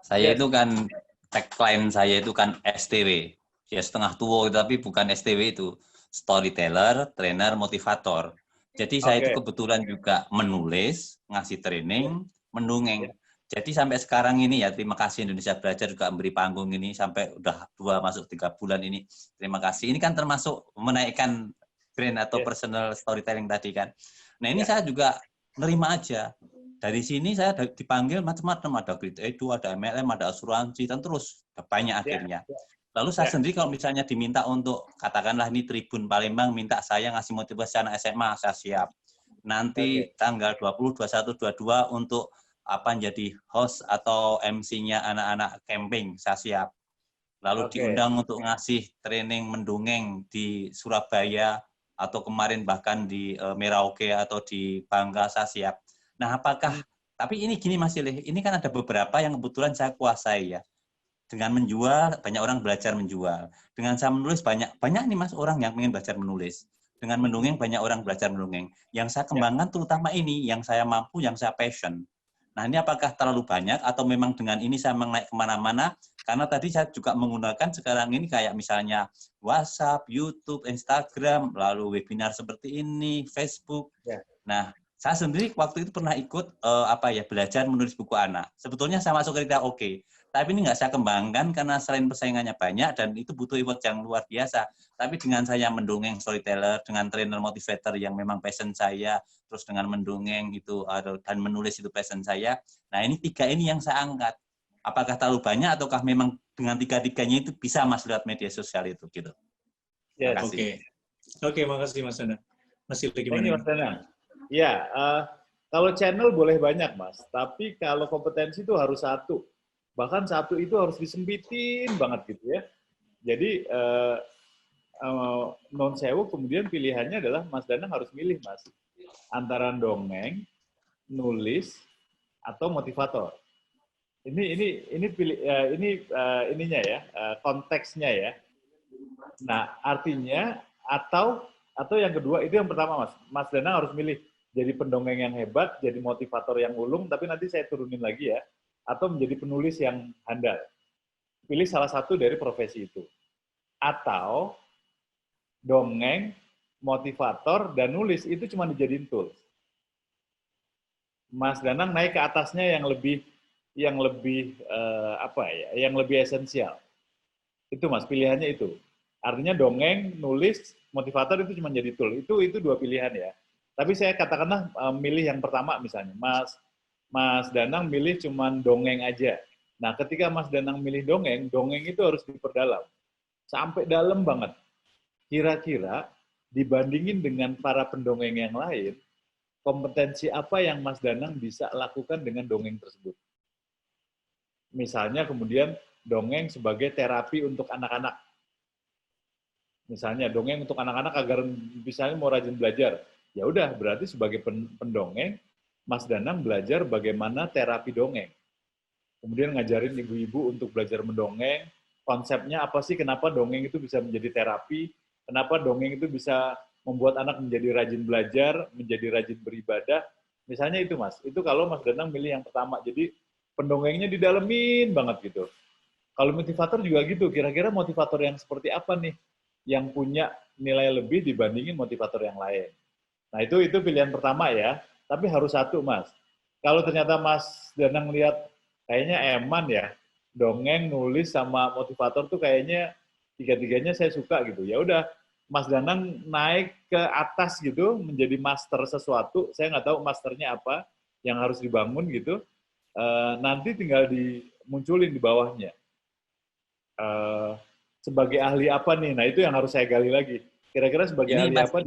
Saya itu kan tagline saya itu kan STW. Ya setengah tua tapi bukan STW itu. Storyteller, trainer, motivator. Jadi saya itu kebetulan juga menulis, ngasih training, mendongeng. Jadi sampai sekarang ini ya, terima kasih Indonesia Belajar juga memberi panggung ini sampai udah 2 masuk 3 bulan ini. Terima kasih. Ini kan termasuk menaikkan brand atau personal storytelling tadi kan. Nah ini saya juga nerima aja. Dari sini saya dipanggil macam-macam, ada Grid Edu, ada MLM, ada asuransi, dan terus banyak akhirnya. Lalu saya sendiri kalau misalnya diminta untuk, katakanlah ini Tribun Palembang, minta saya ngasih motivasi anak SMA, saya siap. Nanti tanggal 20, 21, 22 untuk jadi host atau MC-nya anak-anak camping, saya siap. Lalu diundang untuk ngasih training mendongeng di Surabaya, atau kemarin bahkan di Merauke atau di Bangka, saya siap. Nah apakah, tapi ini gini Mas Silih, ini kan ada beberapa yang kebetulan saya kuasai ya. Dengan menjual, banyak orang belajar menjual. Dengan saya menulis, banyak nih Mas orang yang ingin belajar menulis. Dengan mendongeng, banyak orang belajar mendongeng. Yang saya kembangkan terutama ini, yang saya mampu, yang saya passion. Nah ini apakah terlalu banyak, atau memang dengan ini saya menaik kemana-mana? Karena tadi saya juga menggunakan sekarang ini kayak misalnya WhatsApp, YouTube, Instagram, lalu webinar seperti ini, Facebook. Nah, saya sendiri waktu itu pernah ikut belajar menulis buku anak. Sebetulnya saya masuk kriteria oke. Tapi ini nggak saya kembangkan karena selain persaingannya banyak dan itu butuh effort yang luar biasa. Tapi dengan saya mendongeng storyteller, dengan trainer motivator yang memang passion saya, terus dengan mendongeng itu dan menulis itu passion saya. Nah ini 3 ini yang saya angkat. Apakah terlalu banyak ataukah memang dengan 3-3-nya itu bisa Mas lihat media sosial itu gitu? Yes. Makasih. Oke, makasih Mas Danang. Masih Thank gimana? you, Mas Danang. Ya, kalau channel boleh banyak, Mas. Tapi kalau kompetensi itu harus satu. Bahkan satu itu harus disempitin banget gitu ya. Jadi, non sewu kemudian pilihannya adalah Mas Danang harus milih, Mas. Antara dongeng, nulis, atau motivator. Ininya ya, konteksnya ya. Nah, artinya atau yang kedua itu yang pertama, Mas. Mas Danang harus milih jadi pendongeng yang hebat, jadi motivator yang ulung, tapi nanti saya turunin lagi ya, atau menjadi penulis yang handal. Pilih salah satu dari profesi itu. Atau dongeng, motivator, dan nulis itu cuma dijadiin tools. Mas Danang naik ke atasnya yang lebih yang lebih esensial. Itu Mas, pilihannya itu. Artinya dongeng, nulis, motivator itu cuma jadi tool. Itu dua pilihan ya. Tapi saya katakanlah milih yang pertama misalnya. Mas Danang milih cuma dongeng aja. Nah, ketika Mas Danang milih dongeng itu harus diperdalam. Sampai dalam banget. Kira-kira dibandingin dengan para pendongeng yang lain, kompetensi apa yang Mas Danang bisa lakukan dengan dongeng tersebut? Misalnya kemudian dongeng sebagai terapi untuk anak-anak. Misalnya dongeng untuk anak-anak agar misalnya mau rajin belajar. Ya udah, berarti sebagai pendongeng, Mas Danang belajar bagaimana terapi dongeng. Kemudian ngajarin ibu-ibu untuk belajar mendongeng, konsepnya apa sih, kenapa dongeng itu bisa menjadi terapi, kenapa dongeng itu bisa membuat anak menjadi rajin belajar, menjadi rajin beribadah. Misalnya itu Mas, itu kalau Mas Danang milih yang pertama. Jadi pendongengnya didalemin banget gitu. Kalau motivator juga gitu, kira-kira motivator yang seperti apa nih yang punya nilai lebih dibandingin motivator yang lain. Nah itu pilihan pertama ya, tapi harus satu Mas. Kalau ternyata Mas Danang lihat kayaknya eman ya, dongeng, nulis, sama motivator tuh kayaknya tiga-tiganya saya suka gitu. Ya udah, Mas Danang naik ke atas gitu, menjadi master sesuatu, saya nggak tahu masternya apa, yang harus dibangun gitu, nanti tinggal dimunculin di bawahnya. Sebagai ahli apa nih? Nah itu yang harus saya gali lagi. Kira-kira sebagai ahli apa?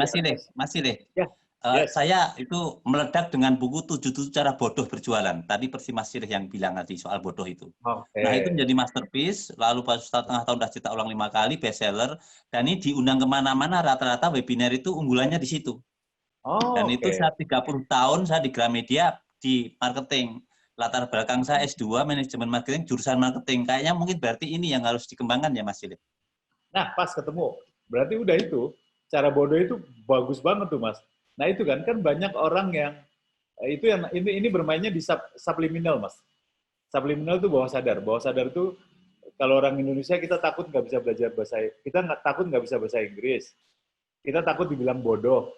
Masih deh. Ya. Yes. Saya itu meledak dengan buku 77 cara bodoh berjualan. Tadi persis Mas Silih yang bilang tadi soal bodoh itu. Okay. Nah itu menjadi masterpiece, lalu pas setengah tahun sudah cetak ulang 5 kali, bestseller, dan ini diundang kemana-mana, rata-rata webinar itu unggulannya di situ. Dan itu saya 30 tahun saya di Gramedia di marketing. Latar belakang saya S2, manajemen marketing, jurusan marketing. Kayaknya mungkin berarti ini yang harus dikembangkan ya Mas Silih. Nah pas ketemu, berarti udah itu, cara bodoh itu bagus banget tuh Mas. Nah itu kan banyak orang yang itu yang ini bermainnya di subliminal Mas. Subliminal itu bawah sadar. Bawah sadar itu kalau orang Indonesia kita takut nggak bisa belajar takut nggak bisa bahasa Inggris. Kita takut dibilang bodoh.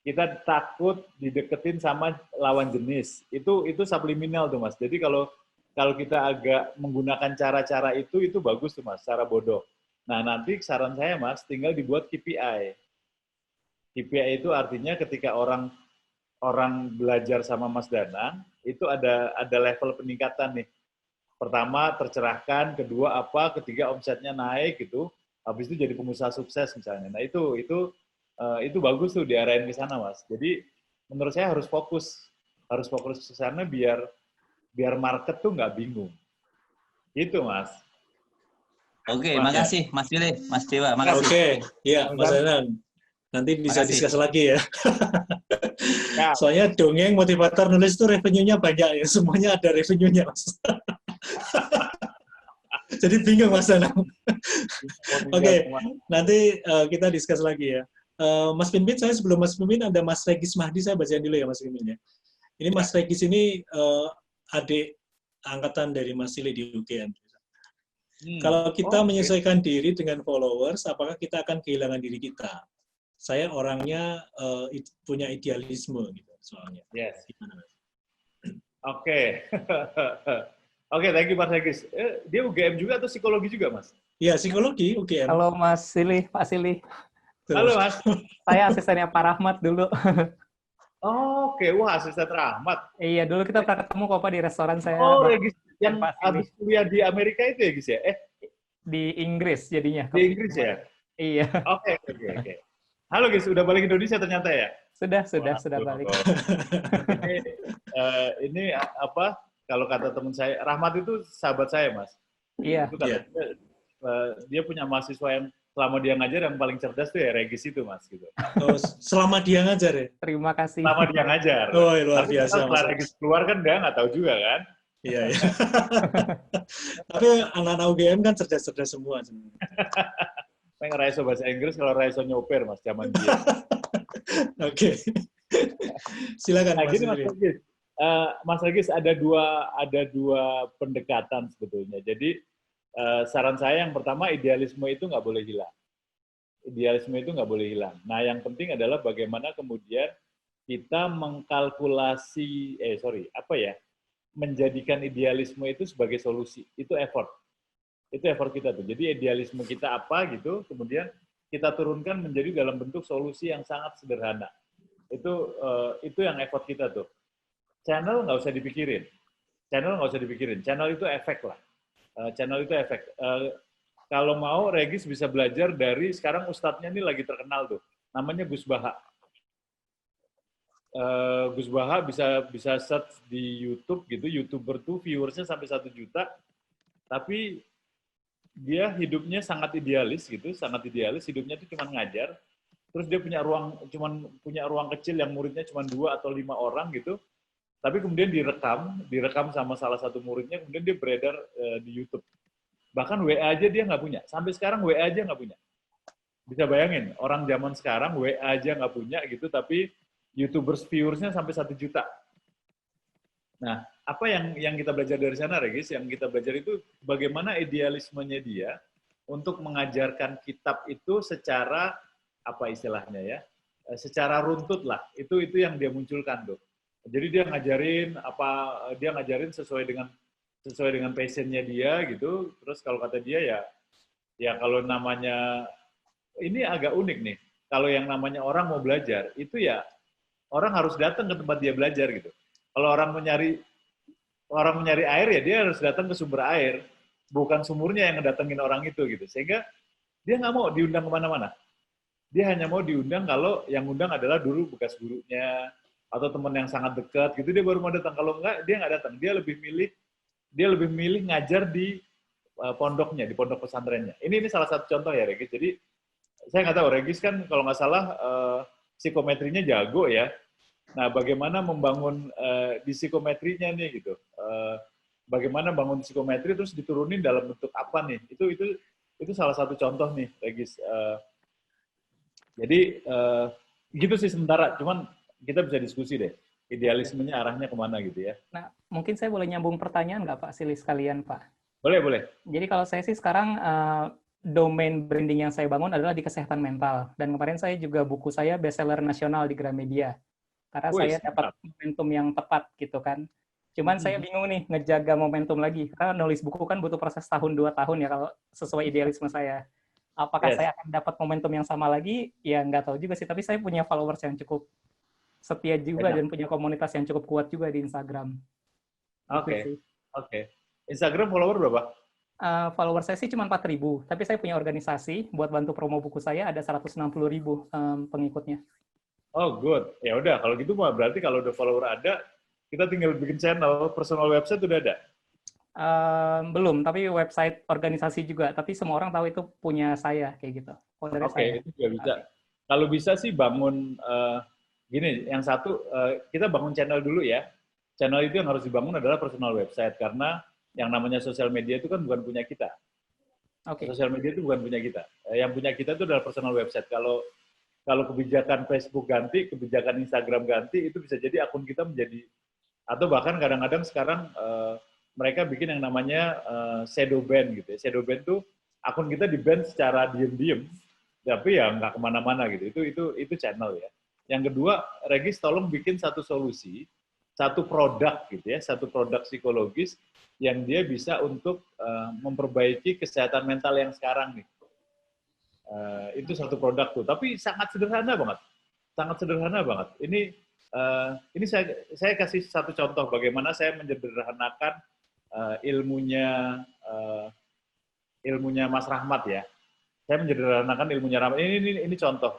Kita takut dideketin sama lawan jenis. Itu subliminal tuh Mas. Jadi kalau kita agak menggunakan cara-cara itu bagus tuh Mas, cara bodoh. Nah nanti saran saya Mas, tinggal dibuat KPI. KPI itu artinya ketika orang belajar sama Mas Danang, itu ada level peningkatan nih. Pertama tercerahkan, kedua apa, ketiga omsetnya naik gitu, habis itu jadi pengusaha sukses misalnya. Nah itu bagus tuh diarahin ke sana Mas. Jadi menurut saya harus fokus ke sana biar market tuh nggak bingung. Itu Mas. Oke, makasih Mas Silih, Mas Dewa, makasih. Oke, ya Mas Danang. Nanti bisa discuss lagi ya. Soalnya dongeng, motivator, nulis itu revenue-nya banyak ya. Semuanya ada revenue-nya, Mas. Jadi bingung Mas Danang. Oke, nanti kita discuss lagi ya. Mas Pinpin, saya sebelum Mas Pinpin ada Mas Regis Mahdi, saya bacain dulu ya Mas Pinpin ya. Ini Mas Regis ini adik angkatan dari Mas Silih di UGM. Kalau kita menyesuaikan diri dengan followers, apakah kita akan kehilangan diri kita? Saya orangnya punya idealisme gitu soalnya. Yes. Oke. Oke, thank you Mas Regis. Dia UGM juga atau psikologi juga, Mas? Iya, psikologi UGM. Halo Mas Silih, Pak Silih. Halo Mas. Saya asistennya Pak Rahmat dulu. Oke, wah asisten Rahmat. Iya, dulu kita pernah ketemu kok Pak di restoran saya. Regis yang habis kuliah di Amerika itu ya, Gis ya? Di Inggris jadinya. Di Inggris ya? Iya, Oke, oke, oke. Halo guys, udah balik Indonesia ternyata ya? sudah balik. Ini apa? Kalau kata teman saya, Rahmat itu sahabat saya, Mas. Iya, Itu kata dia punya mahasiswa yang selama dia ngajar yang paling cerdas tuh ya Regis itu, Mas. Gitu. Oh, selama dia ngajar ya? terima kasih. Selama dia ngajar. Oh, luar Tapi biasa, setelah Mas. Regis keluar kan dia nggak tahu juga kan. Iya, iya. Tapi anak-anak UGM kan cerdas-cerdas semua. Pengen Raiso bahasa Inggris, kalau Raiso nyoper, Mas, zaman dia. Oke. Silakan, Nah, Mas. gini Mas Regis. Mas Regis ada dua pendekatan sebetulnya. Jadi saran saya yang pertama, idealisme itu nggak boleh hilang. Idealisme itu nggak boleh hilang. Nah, yang penting adalah bagaimana kemudian kita mengkalkulasi, menjadikan idealisme itu sebagai solusi. Itu effort. Itu effort kita tuh. Jadi idealisme kita apa gitu, kemudian kita turunkan menjadi dalam bentuk solusi yang sangat sederhana. Itu yang effort kita tuh. Channel nggak usah dipikirin. Channel itu efek lah. Channel itu efek. Kalau mau, Regis bisa belajar dari, sekarang ustadznya ini lagi terkenal tuh, namanya Gus Baha. Gus Baha bisa search di YouTube gitu, YouTuber tuh viewersnya sampai 1 juta, tapi dia hidupnya sangat idealis gitu, hidupnya tuh cuma ngajar, terus dia punya ruang kecil yang muridnya cuma 2 atau 5 orang gitu, tapi kemudian direkam sama salah satu muridnya, kemudian dia beredar di YouTube. Bahkan WA aja dia nggak punya. Sampai sekarang WA aja nggak punya. Bisa bayangin, orang zaman sekarang WA aja nggak punya gitu, tapi YouTubers viewersnya sampai 1 juta. Nah, apa yang kita belajar dari sana, Regis? Yang kita belajar itu bagaimana idealismenya dia untuk mengajarkan kitab itu secara, apa istilahnya ya, secara runtut lah. Itu yang dia munculkan tuh. Jadi dia ngajarin sesuai dengan passionnya dia gitu. Terus kalau kata dia ya kalau namanya, ini agak unik nih. Kalau yang namanya orang mau belajar, itu ya orang harus datang ke tempat dia belajar gitu. Kalau orang menyari air ya dia harus datang ke sumber air, bukan sumurnya yang ngedatengin orang itu gitu. Sehingga dia nggak mau diundang kemana-mana. Dia hanya mau diundang kalau yang undang adalah dulu bekas gurunya atau teman yang sangat dekat gitu, dia baru mau datang. Kalau enggak, dia nggak datang. Dia lebih milih ngajar di pondoknya, di pondok pesantrennya. Ini salah satu contoh ya, Regis. Jadi saya nggak tahu, Regis kan kalau nggak salah psikometrinya jago ya. Nah, bagaimana membangun di psikometrinya nih gitu. Bagaimana bangun psikometri terus diturunin dalam bentuk apa nih? Itu salah satu contoh nih, Regis. Jadi gitu sih sementara. Cuman kita bisa diskusi deh. Idealismenya arahnya kemana gitu ya. Nah, mungkin saya boleh nyambung pertanyaan nggak Pak Silih sekalian, Pak? Boleh. Jadi kalau saya sih sekarang domain branding yang saya bangun adalah di kesehatan mental. Dan kemarin saya juga buku saya bestseller nasional di Gramedia. Karena saya dapat momentum yang tepat gitu kan. Cuman saya bingung nih ngejaga momentum lagi. Karena nulis buku kan butuh proses 1-2 tahun ya kalau sesuai idealisme saya. Apakah saya akan dapat momentum yang sama lagi? Ya nggak tahu juga sih. Tapi saya punya followers yang cukup setia juga dan punya komunitas yang cukup kuat juga di Instagram. Oke. Instagram follower berapa? Follower saya sih cuma 4.000, tapi saya punya organisasi buat bantu promo buku saya, ada 160.000 pengikutnya. Oh, good. Ya udah, kalau gitu berarti kalau udah follower ada, kita tinggal bikin channel, personal website udah ada? Belum, tapi website organisasi juga. Tapi semua orang tahu itu punya saya, kayak gitu. Oke, itu juga bisa. Kalau bisa sih bangun, gini, yang satu, kita bangun channel dulu ya. Channel itu yang harus dibangun adalah personal website, karena yang namanya sosial media itu kan bukan punya kita. Sosial media itu bukan punya kita. Yang punya kita itu adalah personal website. Kalau kebijakan Facebook ganti, kebijakan Instagram ganti, itu bisa jadi akun kita menjadi, atau bahkan kadang-kadang sekarang mereka bikin yang namanya shadow ban gitu ya. Shadow ban tuh akun kita di-ban secara diem-diem, tapi ya nggak kemana-mana gitu. Itu channel ya. Yang kedua, Regis tolong bikin satu solusi, satu produk gitu ya, satu produk psikologis yang dia bisa untuk memperbaiki kesehatan mental yang sekarang nih. Itu satu produk tuh, tapi sangat sederhana banget. Ini saya kasih satu contoh bagaimana saya menyederhanakan ilmunya Mas Rahmat ya. saya menyederhanakan ilmunya Rahmat. Ini contoh.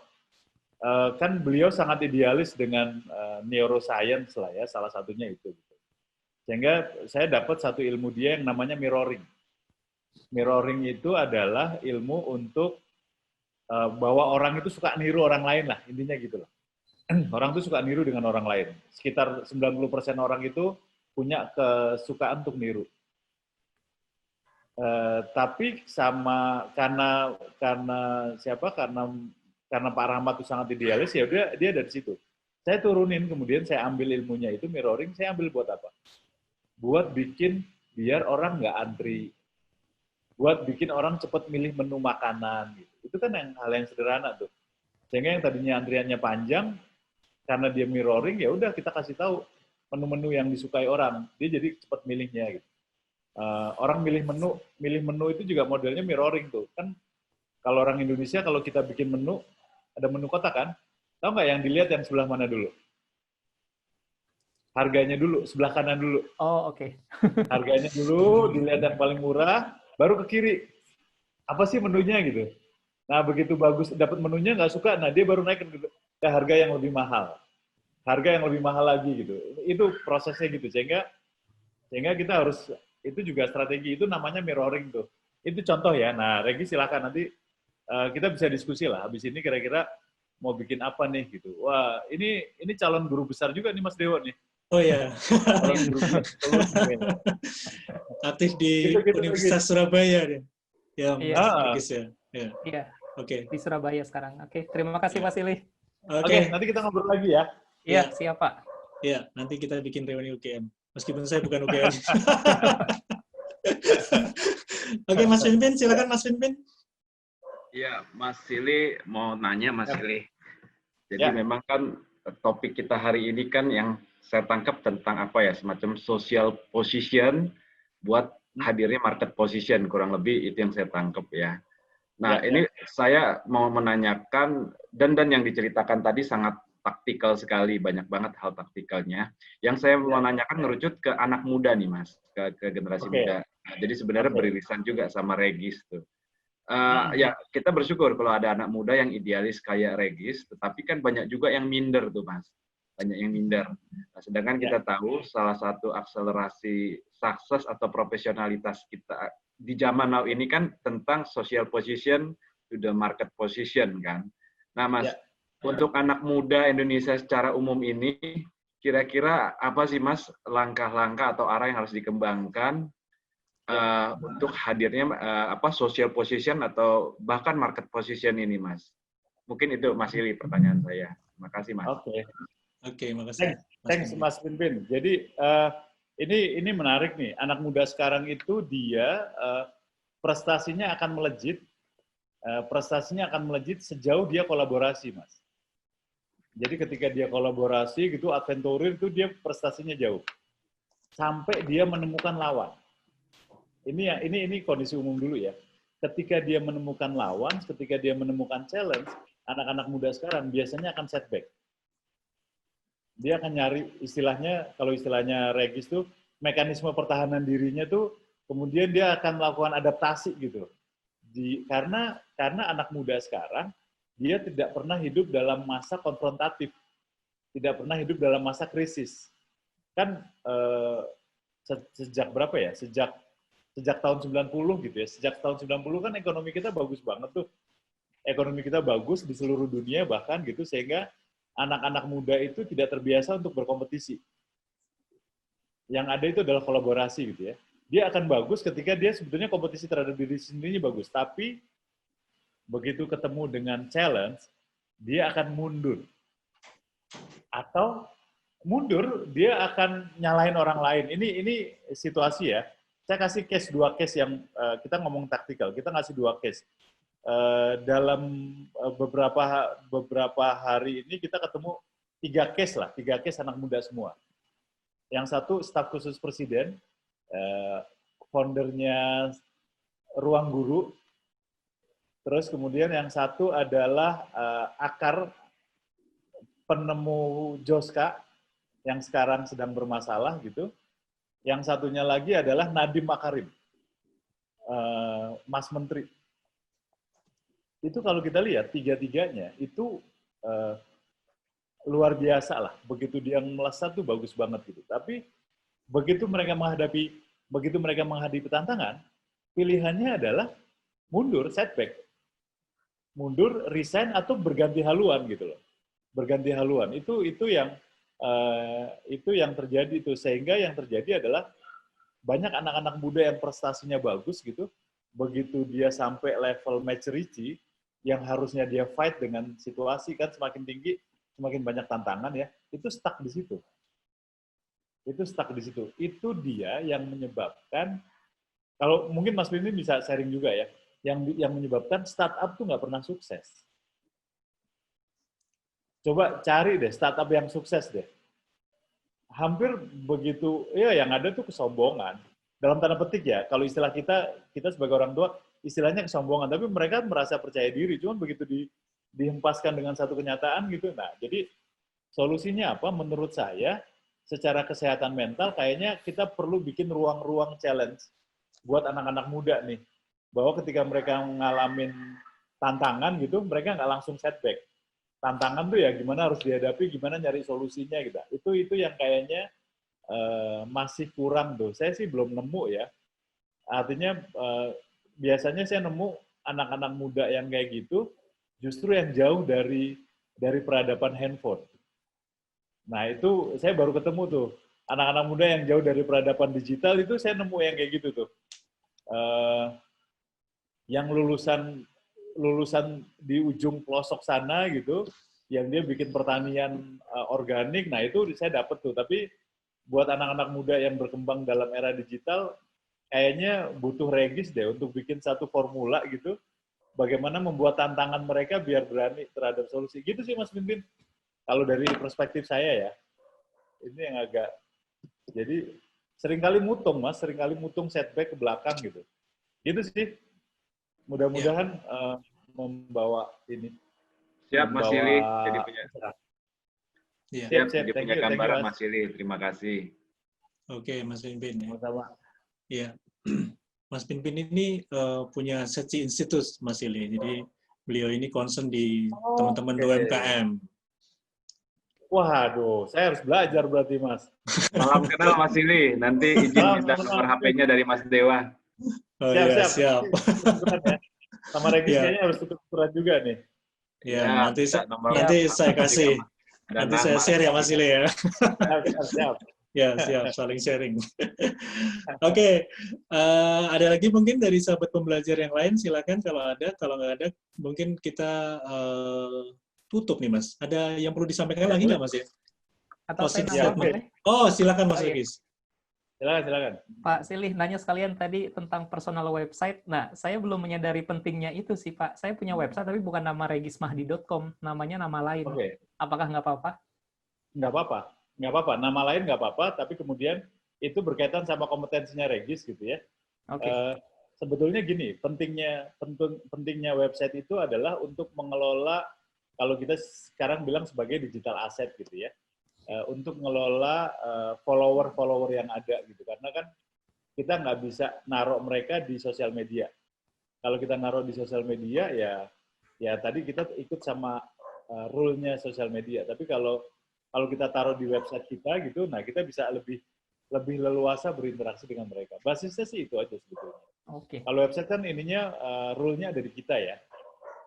Kan beliau sangat idealis dengan neuroscience lah ya, salah satunya itu. Sehingga saya dapat satu ilmu dia yang namanya mirroring. Mirroring itu adalah ilmu untuk bahwa orang itu suka niru orang lain lah, intinya gitu loh. Orang itu suka niru dengan orang lain. Sekitar 90% orang itu punya kesukaan untuk niru. Tapi karena Pak Rahmat itu sangat idealis, ya udah dia dari situ. Saya turunin, kemudian saya ambil ilmunya itu mirroring, saya ambil buat apa? Buat bikin biar orang nggak antri, buat bikin orang cepat milih menu makanan gitu. Itu kan hal yang sederhana tuh. Sehingga yang tadinya antriannya panjang, karena dia mirroring, ya udah kita kasih tahu menu-menu yang disukai orang, dia jadi cepat milihnya gitu. Orang milih menu itu juga modelnya mirroring tuh. Kan kalau orang Indonesia kalau kita bikin menu, ada menu kotak kan? Tahu nggak yang dilihat yang sebelah mana dulu? Harganya dulu, sebelah kanan dulu. Oh, oke. Harganya dulu, dilihat yang paling murah, baru ke kiri. Apa sih menunya gitu? Nah, begitu bagus dapat menunya nggak suka, nah dia baru naik ke harga yang lebih mahal. Harga yang lebih mahal lagi gitu. Itu prosesnya gitu. Sehingga kita harus, itu juga strategi, itu namanya mirroring tuh. Itu contoh ya. Nah, Regi silakan nanti kita bisa diskusi lah. Habis ini kira-kira mau bikin apa nih gitu. Wah, ini calon guru besar juga nih Mas Dewo nih. Oh ya. Aktif di Universitas Surabaya deh. Ya, Mas ya. Iya. Oke. Di Surabaya sekarang. Oke, terima kasih Pak Silih. Oke, nanti kita ngobrol lagi ya. Iya, siap Pak. Iya, nanti kita bikin reuni UGM. Meskipun saya bukan UGM. Oke, Mas Pinpin, silakan Mas Pinpin. Iya, Mas Silih mau nanya Mas Silih. Jadi memang kan topik kita hari ini kan yang saya tangkap tentang apa ya, semacam social position buat hadirnya market position, kurang lebih itu yang saya tangkap ya. Nah, ini saya mau menanyakan, dan yang diceritakan tadi sangat taktikal sekali, banyak banget hal taktikalnya. Yang saya mau nanyakan ngerucut ke anak muda nih Mas, ke generasi muda. Nah, jadi sebenarnya beririsan juga sama Regis tuh. Ya, kita bersyukur kalau ada anak muda yang idealis kayak Regis, tetapi kan banyak juga yang minder tuh Mas. Banyak yang minder. Nah, sedangkan kita tahu salah satu akselerasi sukses atau profesionalitas kita di zaman now ini kan tentang social position to the market position kan. Nah Mas, untuk anak muda Indonesia secara umum ini, kira-kira apa sih Mas langkah-langkah atau arah yang harus dikembangkan untuk hadirnya social position atau bahkan market position ini Mas? Mungkin itu Mas Silih pertanyaan saya. Terima kasih Mas. Oke, makasih. Thanks Mas Pinpin. Jadi ini menarik nih. Anak muda sekarang itu dia prestasinya akan melejit sejauh dia kolaborasi, Mas. Jadi ketika dia kolaborasi gitu, adventurer itu dia prestasinya jauh. Sampai dia menemukan lawan. Ini kondisi umum dulu ya. Ketika dia menemukan lawan, ketika dia menemukan challenge, anak-anak muda sekarang biasanya akan setback. Dia akan nyari istilahnya, kalau istilahnya Regis tuh, mekanisme pertahanan dirinya tuh, kemudian dia akan melakukan adaptasi gitu. Karena anak muda sekarang, dia tidak pernah hidup dalam masa konfrontatif, tidak pernah hidup dalam masa krisis. Kan sejak berapa ya? Sejak tahun 90 gitu ya. Sejak tahun 90 kan ekonomi kita bagus banget tuh. Ekonomi kita bagus di seluruh dunia bahkan gitu, sehingga anak-anak muda itu tidak terbiasa untuk berkompetisi. Yang ada itu adalah kolaborasi gitu ya. Dia akan bagus ketika dia sebetulnya kompetisi terhadap diri sendiri bagus, tapi begitu ketemu dengan challenge, dia akan mundur. Atau mundur, dia akan nyalahin orang lain. Ini situasi ya. Saya kasih dua case yang kita ngomong taktikal. Kita ngasih dua case. Dalam beberapa hari ini kita ketemu 3 case anak muda semua. Yang satu staf khusus presiden, foundernya Ruang Guru, terus kemudian yang satu adalah akar penemu Joska yang sekarang sedang bermasalah gitu. Yang satunya lagi adalah Nadiem Makarim, Mas Menteri. itu kalau kita lihat tiga-tiganya itu luar biasa lah. Begitu dia melesat tuh bagus banget gitu. Tapi begitu mereka menghadapi tantangan, pilihannya adalah mundur, setback. Mundur, resign, atau berganti haluan gitu loh. Berganti haluan. Itu yang terjadi itu. Sehingga yang terjadi adalah banyak anak-anak muda yang prestasinya bagus gitu, begitu dia sampai level maturity, yang harusnya dia fight dengan situasi kan semakin tinggi, semakin banyak tantangan ya, itu stuck di situ. Itu stuck di situ. Itu dia yang menyebabkan, kalau mungkin Mas Bin ini bisa sharing juga ya, yang menyebabkan startup tuh nggak pernah sukses. Coba cari deh startup yang sukses deh. Hampir begitu, ya yang ada tuh kesombongan. Dalam tanda petik ya, kalau istilah kita sebagai orang tua, istilahnya kesombongan, tapi mereka merasa percaya diri, cuman begitu dihempaskan dengan satu kenyataan gitu. Nah, jadi solusinya apa? Menurut saya, secara kesehatan mental, kayaknya kita perlu bikin ruang-ruang challenge buat anak-anak muda nih, bahwa ketika mereka ngalamin tantangan gitu, mereka nggak langsung setback. Tantangan tuh ya gimana harus dihadapi, gimana nyari solusinya gitu. Itu yang kayaknya masih kurang tuh. Saya sih belum nemu ya. Artinya biasanya saya nemu anak-anak muda yang kayak gitu justru yang jauh dari peradaban handphone. Nah itu saya baru ketemu tuh anak-anak muda yang jauh dari peradaban digital itu saya nemu yang kayak gitu tuh. Yang lulusan di ujung pelosok sana gitu, yang dia bikin pertanian organik, nah itu saya dapet tuh. Tapi buat anak-anak muda yang berkembang dalam era digital, kayaknya butuh Regis deh untuk bikin satu formula gitu, bagaimana membuat tantangan mereka biar berani terhadap solusi. Gitu sih Mas Pimpin, kalau dari perspektif saya ya. Ini yang agak, jadi seringkali mutung Mas, seringkali mutung setback ke belakang gitu. Gitu sih. Mudah-mudahan membawa ini. Siap Mas Silly, jadi punya. Yeah. Siap, jadi punya gambaran Mas Silly. Terima kasih. Oke, Mas Pimpin. Sama-sama. Ya, Mas Pimpin ini punya Search Institute, Mas Silly. Jadi beliau ini concern di teman-teman UMKM. Waduh, saya harus belajar berarti Mas. Salam kenal Mas Silly. Nanti izin minta nomor HP-nya dari Mas Dewa. Oh, siap. Sama Regis kayaknya harus tutup-tuturan juga nih. Ya, nanti saya kasih. Nanti saya share ya Mas Silly ya. Siap. Ya, siap, saling sharing. Oke, ada lagi mungkin dari sahabat pembelajar yang lain, silakan kalau ada, kalau nggak ada, mungkin kita tutup nih Mas. Ada yang perlu disampaikan lagi nggak Mas ya? Atau saya nambah boleh? Oh, silakan Mas Regis. Silakan. Pak Silly, nanya sekalian tadi tentang personal website. Nah, saya belum menyadari pentingnya itu sih Pak. Saya punya website tapi bukan nama regismahdi.com, namanya nama lain. Oke. Apakah nggak apa-apa? Nggak apa-apa. Nama lain nggak apa-apa, tapi kemudian itu berkaitan sama kompetensinya Regis gitu ya. Oke. Sebetulnya gini, pentingnya website itu adalah untuk mengelola, kalau kita sekarang bilang sebagai digital asset gitu ya. Untuk mengelola follower yang ada gitu, karena kan kita nggak bisa naruh mereka di sosial media. Kalau kita naruh di sosial media ya tadi kita ikut sama rule-nya sosial media. Tapi kalau kita taruh di website kita gitu, nah kita bisa lebih leluasa berinteraksi dengan mereka. Basisnya sih itu aja sebetulnya. Oke. Kalau website kan ininya rule-nya ada di kita ya.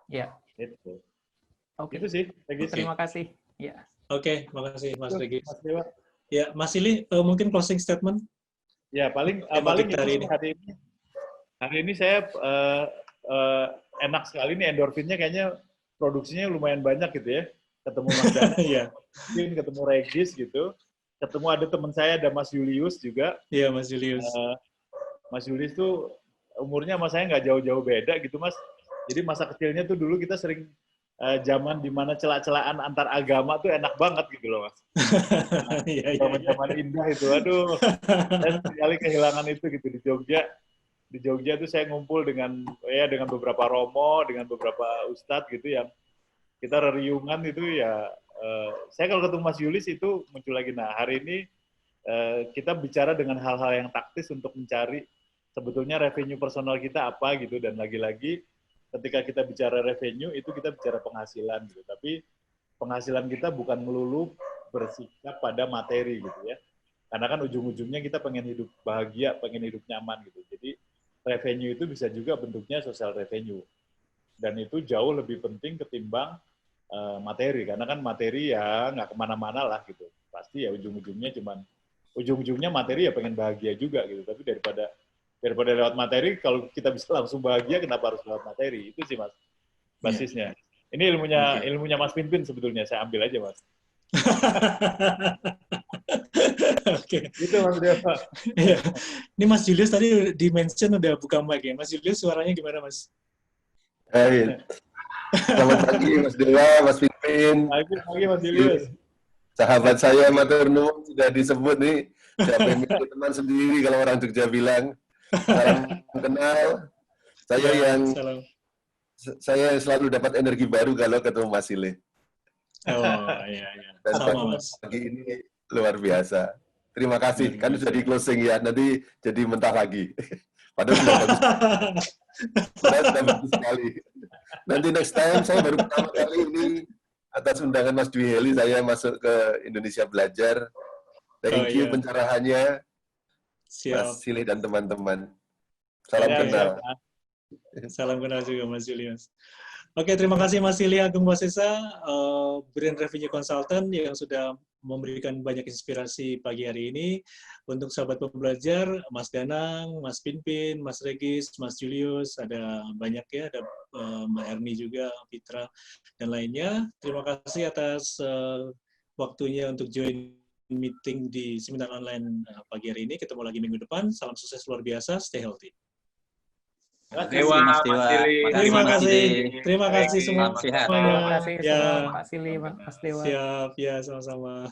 Iya. Itu. Oke. Itu sih. Terima kasih. Ya. Oke, makasih Mas Regis. Mas Dewa. Ya, Mas Silly, mungkin closing statement? Ya, paling itu hari ini saya enak sekali nih, endorfinnya kayaknya produksinya lumayan banyak gitu ya. Ketemu Mas Dana, ketemu Regis gitu. Ketemu ada teman saya, ada Mas Julius juga. Iya, Mas Julius. Mas Julius tuh umurnya sama saya nggak jauh-jauh beda gitu, Mas. Jadi masa kecilnya tuh dulu kita sering zaman di mana celah-celahan antar agama tuh enak banget gitu loh, Mas. Zaman-zaman indah itu, aduh. Saya sekali kehilangan itu gitu di Jogja. Di Jogja tuh saya ngumpul dengan beberapa romo, dengan beberapa ustadz gitu yang kita riungan itu ya. Saya kalau ketemu Mas Julius itu muncul lagi. Nah, hari ini kita bicara dengan hal-hal yang taktis untuk mencari sebetulnya revenue personal kita apa gitu, dan lagi-lagi ketika kita bicara revenue itu kita bicara penghasilan gitu. Tapi penghasilan kita bukan melulu bersikap pada materi gitu ya. Karena kan ujung-ujungnya kita pengen hidup bahagia, pengen hidup nyaman gitu. Jadi revenue itu bisa juga bentuknya social revenue. Dan itu jauh lebih penting ketimbang materi. Karena kan materi ya nggak kemana-mana lah gitu. Pasti ya ujung-ujungnya materi ya pengen bahagia juga gitu. Tapi daripada lewat materi, kalau kita bisa langsung bahagia, kenapa harus lewat materi? Itu sih Mas, basisnya. Ini ilmunya Mas Pinpin sebetulnya, saya ambil aja Mas. Oke. Itu Mas Dewa. Iya. Ini Mas Julius tadi di-mention udah buka mic ya. Mas Julius suaranya gimana Mas? Hai. Selamat pagi Mas Dewa, Mas Pinpin. Pagi Mas Julius. Sahabat saya Matur Nuwun sudah disebut nih. Siapa yang milih teman sendiri kalau orang Jogja bilang. Salam kenal. Saya selalu dapat energi baru kalau ketemu Mas Sile. Oh iya. Dan Sama Mas. pagi ini luar biasa. Terima kasih. Kan sudah di closing ya. Nanti jadi mentah lagi. Padahal sudah bagus. Padahal sudah bagus sekali. Nanti next time saya baru pertama kali ini atas undangan Mas Dwi Heli saya masuk ke Indonesia Belajar. Thank you pencerahannya. Siap. Mas Sile dan teman-teman. Salam kenal. Salam kenal juga Mas Julius. Oke, terima kasih Mas Sili Agung Wasesa, Brand Revenue Consultant yang sudah memberikan banyak inspirasi pagi hari ini. Untuk sahabat pembelajar, Mas Danang, Mas Pinpin, Mas Regis, Mas Julius, ada banyak ya, ada Mbak Erni juga, Fitra, dan lainnya. Terima kasih atas waktunya untuk join meeting di seminar online pagi hari ini. Ketemu lagi minggu depan. Salam sukses luar biasa. Stay healthy. Mas Dewa. Terima kasih. Terima kasih semua. Sehat. Terima kasih Ya. Pak Sili, Mas Dewa. Siap, ya sama-sama.